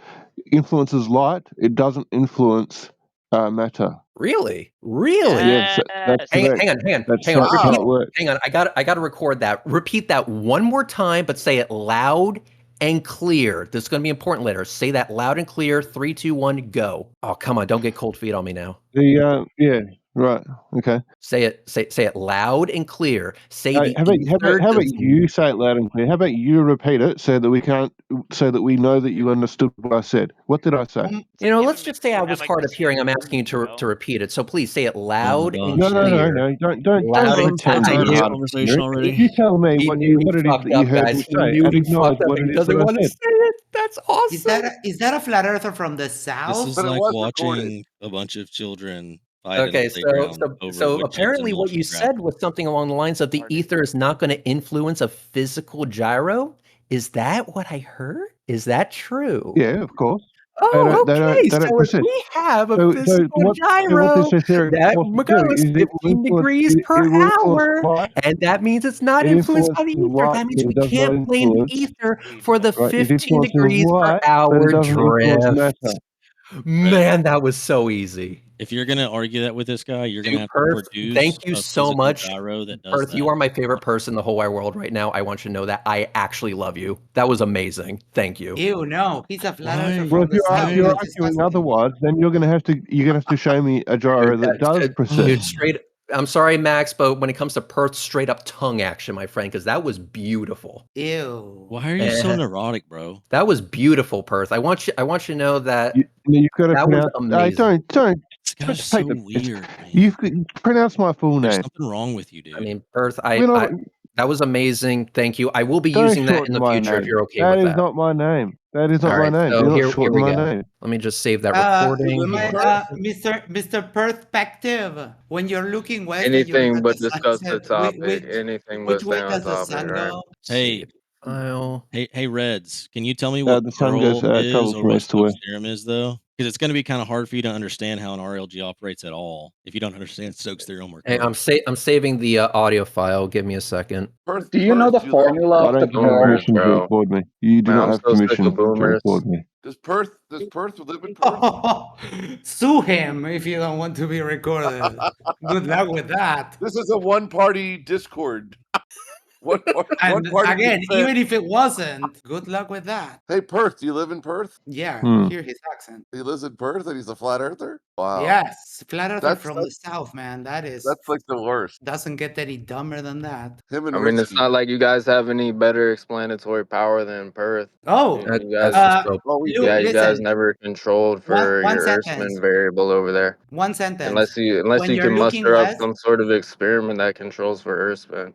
influences light. It doesn't influence matter. Really? Really? Yeah, that's Hang correct. on. That's Hang on. how Repeat. it works. Hang on. I got to record that. Repeat that one more time, but say it loud and clear. This is going to be important later. Say that loud and clear. 3, 2, 1, go. Oh, come on. Don't get cold feet on me now. Yeah, right. Okay. Say it loud and clear. Say the How about ether does you say it loud and clear? How about you repeat it so that we know that you understood what I said? What did I say? You know, let's just say I was hard of hearing. I'm asking you to repeat it. So please say it loud and No, clear. don't Loud and pretend clear. that you're hard of hearing. You tell me He what knew he it is fucked that you up, heard guys. me He say, knew and he acknowledge fucked up what and it he is that doesn't I want to said. say it. That's awesome. Is that a flat earther from the This south? is like watching a bunch of children fight in a Okay, playground over so wood chips and apparently what mulch you and gravel. said was something along the lines of the ether is not going to influence a physical gyro. Is that what I heard? Is that true? Yeah, of course. Oh, They okay. don't So if persist. we have a So physical what gyro this etheric that force will do goes is it will 15 degrees per it will influence hour, light. and that means it's not It influenced by influences the ether, light, that means but we it does not can't blame the influence. ether for the Right, it 15 influences degrees per light, but hour it doesn't influence drift. matter. Man, that was so easy. If you're gonna argue that with this guy, you're gonna Dude, have to Perth, produce thank you a so physical much. gyro that does Perth, that. you are my favorite person in the whole wide world right now. I want you to know that. I actually love you. That was amazing. Thank you. Ew, no, he's a flat earther Well, from the south. if you're That's arguing disgusting. otherwise, then you're gonna have to show me a gyro that does persist. Dude, straight. I'm sorry, Max, but when it comes to Perth, straight up tongue action, my friend, because that was beautiful. Ew. Why are you so neurotic, bro? That was beautiful, Perth. I want you to know that You've got to that was pronounce. amazing. Don't This guy's so weird, man. You've pronounced my full There's name. something wrong with you, dude. I mean, Perth, We're not- that was amazing. Thank you. I will be Don't using that in shorten the my future if name. you're okay That with is that. not my name. That is not All my right, name. so Do not here shorten we my go. name. Let me just save that recording here. Mr. PerthPective, when you're looking west, and you Anything look but at the discuss the sunset, topic. Anything but which way stay on does the topic, sun right? go? Hey, File. hey, Reds, can you tell me what The sun curl goes is travels or from what east to west. Stokes theorem is, though? because it's going to be kind of hard for you to understand how an RLG operates at all if you don't understand Stokes' theorem or Hey, curve. I'm saving the audio file. Give me a second. Do you know the formula I of the don't have boomers, permission to bro? record me. You do Man, not I'm have so sick permission of to boomers. record me. Does Perth live in Perth? Sue him if you don't want to be recorded. Good luck with that. This is a one-party Discord. One And party again, consent. even if it wasn't, good luck with that. Hey, Perth, do you live in Perth? Yeah, Hmm. hear his accent. He lives in Perth and he's a flat earther? Wow. Yes, flat earther That's- from the south, man. That's like the worst. Doesn't get any dumber than that. Him and I mean, it's Risky. not like you guys have any better explanatory power than Perth. Oh, you guys, Luke, you guys listen. never controlled for One your sentence. Earthman variable over there. One sentence. Unless you When you're can looking muster up west- some sort of experiment that controls for Earthman.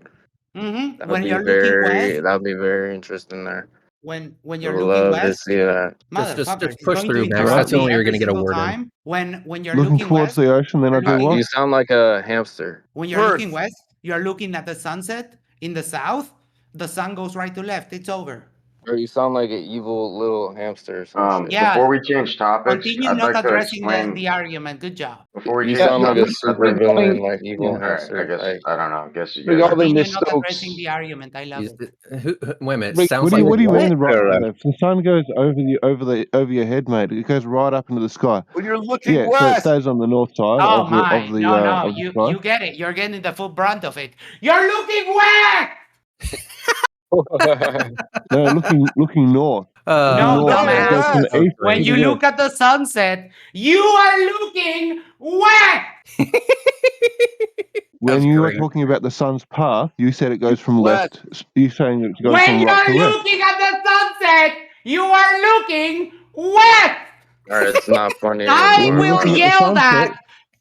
Mm-hmm. That When would be you're looking very west, that would be very interesting there. when I you're would looking love to west, see that. motherfucker, just he's push going through, to Max. interrupt That's the me only way you're every gonna get a single word in. time. When you're Looking looking towards west, the ocean, then I do what? You sound like a hamster. when you're Perth. looking west, you're looking at the sunset. In the south, the sun goes right to left. It's over. Or you sound like an evil little hamster or some shit. Yeah. Before we change topics, Continue I'd not like to addressing explain. the argument. Good job. Before we You change sound like a topics, I'd super like. villain, like evil All right, hamster. I guess Like, I don't know. I guess you guys. Regarding Continue this not Stokes. addressing the argument. I love it. Wait a minute. Rick, Sounds what do like you what? mean right to left? The sun goes over your head, mate. It goes right up into the sky. When you're looking Yeah, so it west. stays on the north side Oh of my! the No, of the you sky. get it. You're getting the full brunt of it. You're looking west. No, looking north. No, North, it goes from dumbass. the east When to you the look west. at the sunset, you are looking west. When you were talking about the sun's path, you said it goes from left. You're saying it's going When from right to you're left. looking at the sunset, you are looking west. Alright, it's not funny I When you're will looking at the yell sunset, that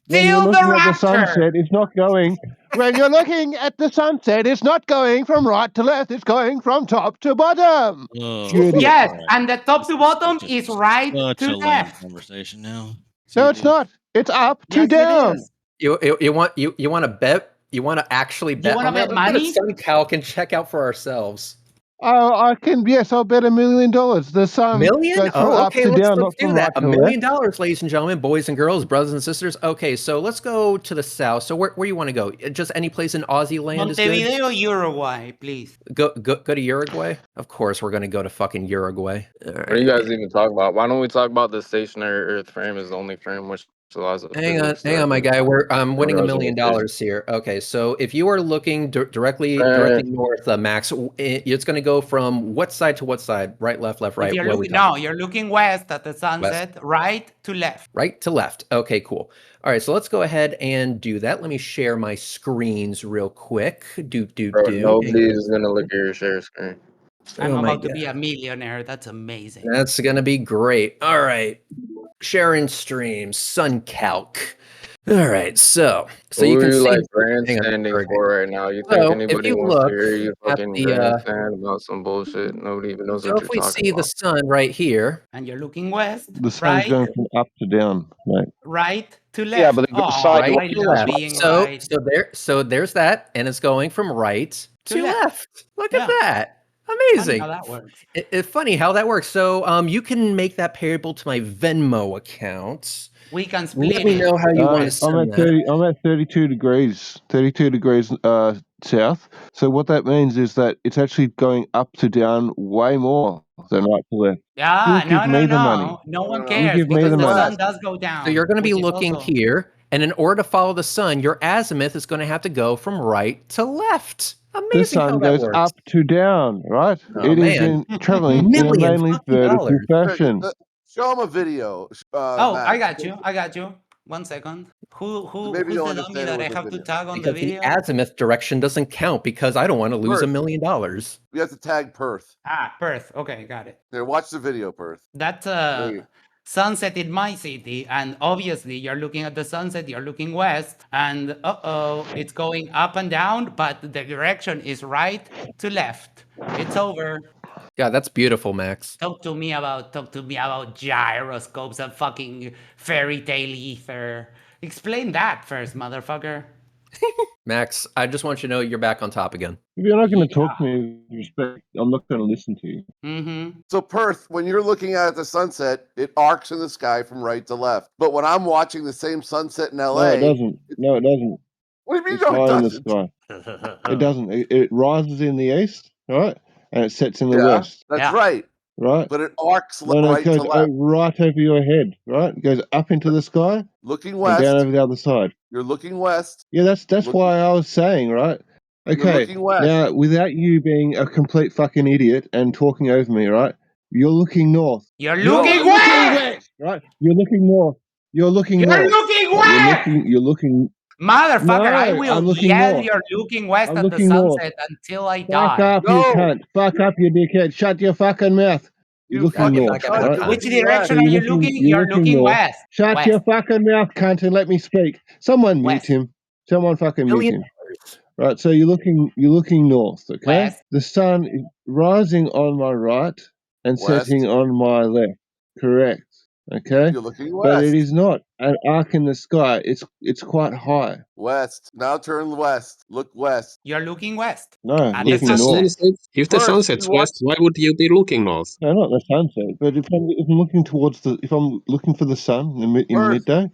when you're till the looking at the rapture. sunset, it's not going. When you're looking at the sunset, it's not going from right to left. It's going from top to bottom. Oh, You idiot. Yes, all right. and the top to bottom is right Such to a lame left. conversation now. No, it's not. It's up to Yes, it down. is. You want to bet? You want to actually bet wanna on that? bet Let's money? go to SunCalc and check out for ourselves. I can. Yes, I'll bet $1 million. The sun Million? goes from Oh, up okay. to Let's down, not do from that. right $1 to million, left. ladies and gentlemen, boys and girls, brothers and sisters. Okay, so let's go to the south. So where you want to go? Just any place in Aussie land is good. Montevideo, Uruguay, please. Go to Uruguay. Of course, we're gonna go to fucking Uruguay. All what are you right. guys even talking about? Why don't we talk about the stationary Earth frame is the only frame which allows of Hang physics on, my that guy. I'm winning $1 million resurrection. here. Okay, so if you are looking directly north, Max, it's going to go from what side to what side? Right, left, right. If you're What are we looking, talking? no, you're looking west at the sunset, right to left. Right to left. Okay, cool. All right, so let's go ahead and do that. Let me share my screens real quick. Bro, nobody's gonna look at your share screen. I'm Oh my about to God. be a millionaire. That's amazing. That's gonna be great. All right, sharing stream, SunCalc. All right, so you Who can are you see. like Hang on, grandstanding for right now? You think so if anybody you wants to look hear you at fucking the, grandstand about some bullshit? Nobody even knows so what if you're we talking see the about. sun right here, And you're looking west, The sun's right, going from up to down, mate. right to left. Yeah, but it goes Oh, sideways. I right to love left. being right. So there's that, and it's going from right to left. Look at that. Amazing. Funny how that works. It's funny how that works. So you can make that payable to my Venmo account. We can split Let me it. know how you want to I'm send at that. I'm at 32 degrees. 32 degrees south. So what that means is that it's actually going up to down way more than right to left. Yeah, You give me the money. No one You cares give me because the the money. sun does go down. So you're going to be which is looking also- here, and in order to follow the sun, your azimuth is going to have to go from right to left. The Amazing how sun that goes works. up to down, right? Oh, It is man. traveling in a Million mainly fucking vertical dollars. fashion. Show him a video. Oh, Max. I got you. 1 second. Maybe Who's you'll the dummy understand that it I with have the to video. tag on the Because the video? azimuth direction doesn't count because I don't want to lose Perth. $1 million. We have to tag Perth. Perth. Okay, got it. Here, watch the video, Perth. That's you- sunset in my city, and obviously you're looking at the sunset, you're looking west, and it's going up and down, but the direction is right to left. It's over. God, that's beautiful, Max. Talk to me about gyroscopes and fucking fairy tale ether. Explain that first, motherfucker. Max, I just want you to know you're back on top again. If you're not going to talk to me with respect, I'm not going to listen to you. Mm-hmm. So Perth, when you're looking at the sunset, it arcs in the sky from right to left. But when I'm watching the same sunset in LA, No, it doesn't. No, it doesn't. What do you mean? It's No, it high in the doesn't. sky. It doesn't. It rises in the east, right, and it sets in the Yeah, west, that's right. right. But it arcs No, it right to goes left. right over your head, right? It goes up into the sky Looking and west. down over the other side. You're looking west. Yeah, that's Looking- why I was saying, right? You're Okay, looking west. now without you being a complete fucking idiot and talking over me, right? You're looking north. You're looking west! Right? You're looking north. You're looking You're north. looking Right? west! You're looking. Motherfucker, I No, will I'm looking yell north. you're looking west I'm at the looking north. sunset until I Fuck die. up, you cunt. Fuck up, you dickhead. Shut your fucking mouth. You're looking get north, back at right? that Which cunt. direction So are you looking? You're looking north. west. Shut West. your fucking mouth, cunt, and let me speak. Someone mute West. him. Someone fucking mute Billion him. Right, so you're looking north, okay? West. The sun is rising on my right and West. setting on my left. Correct. Okay? You're looking But west. it is not an arc in the sky. It's quite high. West. Now turn west. Look west. You're looking west. No, At looking the north. sunset. If the Perth, sun sets you watch- west, why would you be looking north? No, not the sunset. But if I'm looking towards if I'm looking for the sun in Perth, midday, I'm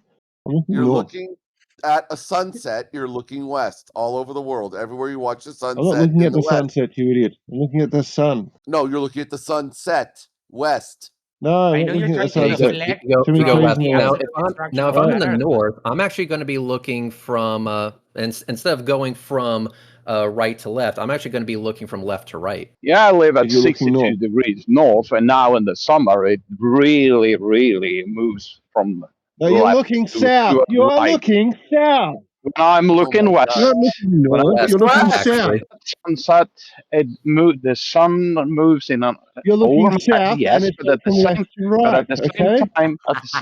looking You're north. looking at a sunset. You're looking west all over the world. Everywhere you watch the sunset. I'm not looking in at the west. sunset, you idiot. I'm looking at the sun. No, you're looking at the sunset west. No, I I'm know not you're looking at the trying to sunset. deflect Too many You go trees west. in the Now, way. if I'm in the Earth, north, I'm actually going to be looking from instead of going from right to left, I'm actually going to be looking from left to right. Yeah, I live at You're looking 62 north. degrees north, and now in the summer it really, really moves from No, you're left looking to south. You are right. looking south. When I'm looking west, You're not looking when I'm north. You're looking looking west, south. sunset, the sun moves in an You're looking over my head, south, yes, and it's but at the from left same to right.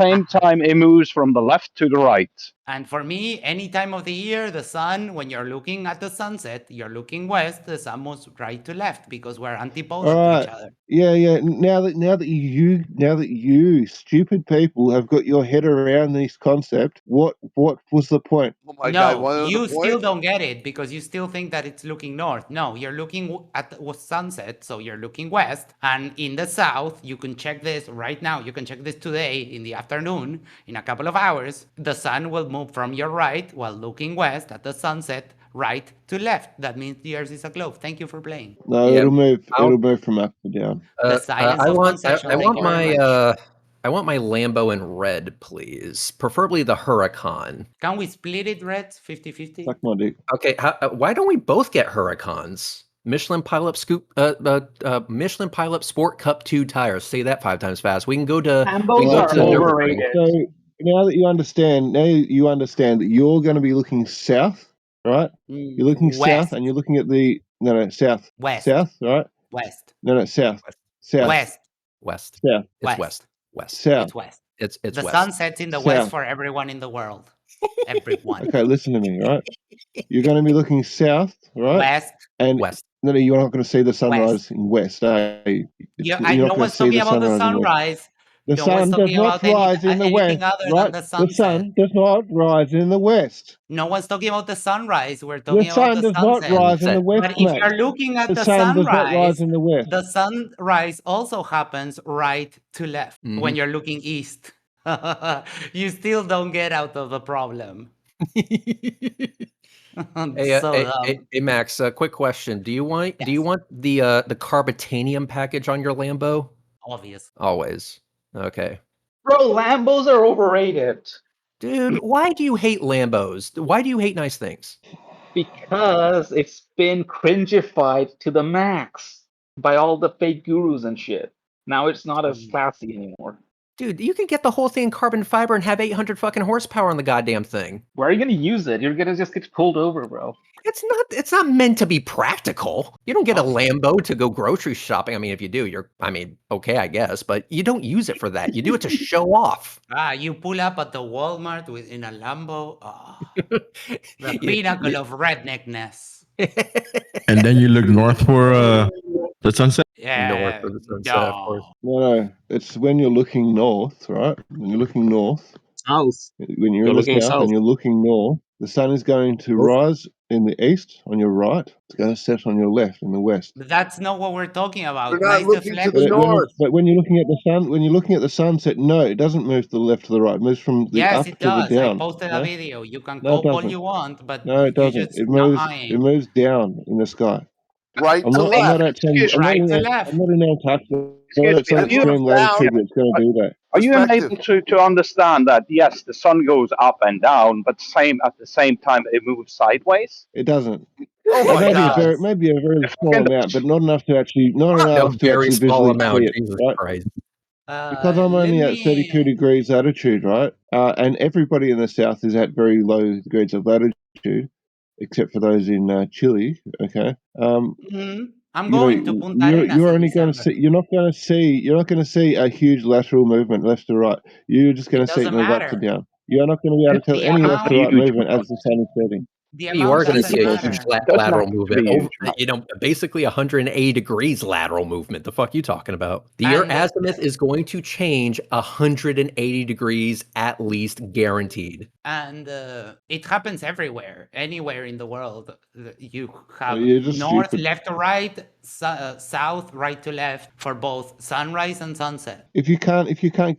Okay. time, it moves from the left to the right. And for me, any time of the year, the sun, when you're looking at the sunset, you're looking west, the sun moves right to left because we're antipodal All to right. each other. Yeah. Now that you stupid people have got your head around this concept, what was the point? Oh my God! No, One other you still point. don't get it because you still think that it's looking north. No, you're looking at the sunset, so you're looking west. And in the south, you can check this right now. You can check this today in the afternoon, in a couple of hours. The sun will move from your right while looking west at the sunset, right to left. That means the Earth is a globe. Thank you for playing. No, Yeah, it'll move. I'll- It'll move from up to down. The science I of want conception. I Thank want you very my much. I want my Lambo in red, please. Preferably the Huracan. Can we split it, Reds? 50-50? Suck my dick. Okay, why don't we both get Huracans? Michelin Pilot Michelin Pilot Sport Cup 2 tires. Say that 5 times fast. We can go to Lambos are the Nürburgring. overrated. So now you understand that you're going to be looking south, right? You're looking West. south, and you're looking at the south. West. South, right? West. No, south. South. West. West. South. It's west. West. South. It's west. It's the west. sun sets in the South. west for everyone in the world. Everyone. Okay, listen to me, right? You're going to be looking south, right? West. And west. No, you're not going to see the sunrise in west. Yeah, You're no not going one's to see talking the about the sunrise in west. sunrise. The No sun one's does talking not about rise in the anything west, other right? than the The sunset. sun does not rise in the west. No one's talking about the sunrise. We're The talking about sun the does not sunset. rise in the west, But if mate. you're looking at The the sun does not rise sunrise, in the west. the sunrise also happens right to left when Mhm. you're looking east. You still don't get out of the problem. Hey, So dumb. hey, Max. Quick question: Do you want the carbitanium package on your Lambo? Obvious. Always. Okay. Bro, Lambos are overrated. Dude, why do you hate Lambos? Why do you hate nice things? Because it's been cringified to the max by all the fake gurus and shit. Now it's not as classy anymore. Dude, you can get the whole thing in carbon fiber and have 800 fucking horsepower on the goddamn thing. Where are you gonna use it? You're gonna just get pulled over, bro. It's not meant to be practical. You don't get a Lambo to go grocery shopping. I mean, if you do, okay, I guess, but you don't use it for that. You do it to show off. You pull up at the Walmart in a Lambo. Oh, the pinnacle of redneckness. And then you look north for the sunset. Yeah. North for the sunset, of course. No, it's when you're looking north, right? When you're looking north. South. When you're You're in the looking south south. and you're looking north, The sun is going to rise in the east on your right. It's going to set on your left in the west. That's not what we're talking about. We're not Nice looking to the deflection. north. But when you're looking at the sun, when you're looking at the sunset, no, it doesn't move to the left to the right. It moves from the Yes, up it to the does. I down. posted No? a video. You can No, it cope all doesn't. you want, but No, it you doesn't. just It not moves. eyeing. It moves down in the sky. Right I'm to not. left. I'm not out telling you. I'm not Right in. to I'm left. not in Antarctica. I'm Excuse not at me, some have you extreme latitude that's going to do that. Are you Perspective. unable to understand that, yes, the sun goes up and down, but at the same time it moves sideways? It doesn't. Oh my Maybe a God. very, maybe a very small amount, but not enough to actually, not A enough to very actually small visually amount. see it. Jesus Right? Christ. Because I'm Let only at 32 me. degrees latitude, right? And everybody in the south is at very low degrees of latitude, except for those in Chile. Okay. I'm You going know, to Punta Arenas you're in only going to December. see. You're not going to see a huge lateral movement left to right. You're just going It to see it doesn't move up to matter. down. You're not going to be able to tell The any left to amount, right movement as the sun is setting. the You are amount going to doesn't see a huge matter. lateral movement. Over, basically 180 degrees lateral movement. The fuck you talking about? The Earth And azimuth is going to change 180 degrees at least, guaranteed. and it happens everywhere, anywhere in the world. You have You're just north, stupid. left to right, south, right to left for both sunrise and sunset. If you can't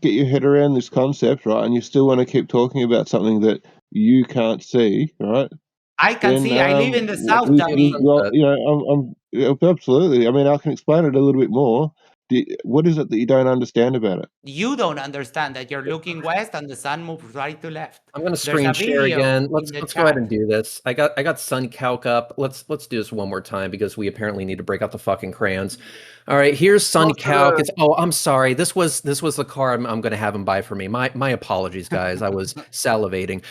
get your head around this concept, right, and you still want to keep talking about something that you can't see, right? I can Then see. I live in the south, Dummy. well, you know, absolutely. I mean, I can explain it a little bit more. What is it that you don't understand about it? You don't understand that you're looking west and the sun moves right to left. I'm going to There's screen a share video again. in Let's the go ahead chat. and do this. I got SunCalc up. Let's do this one more time because we apparently need to break out the fucking crayons. All right, here's SunCalc. It's I'm sorry. This was the car I'm going to have him buy for me. My apologies, guys. I was salivating.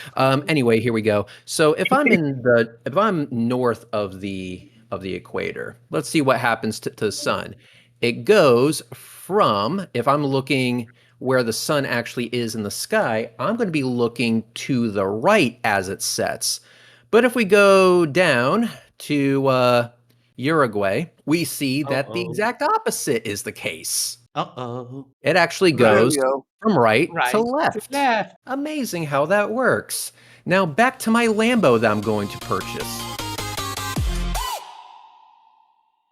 Anyway, here we go. So if I'm north of the equator, let's see what happens to the sun. It goes from, if I'm looking where the sun actually is in the sky, I'm going to be looking to the right as it sets. But if we go down to Uruguay, we see that the exact opposite is the case. It actually goes from right to left. Amazing how that works. Now back to my Lambo that I'm going to purchase.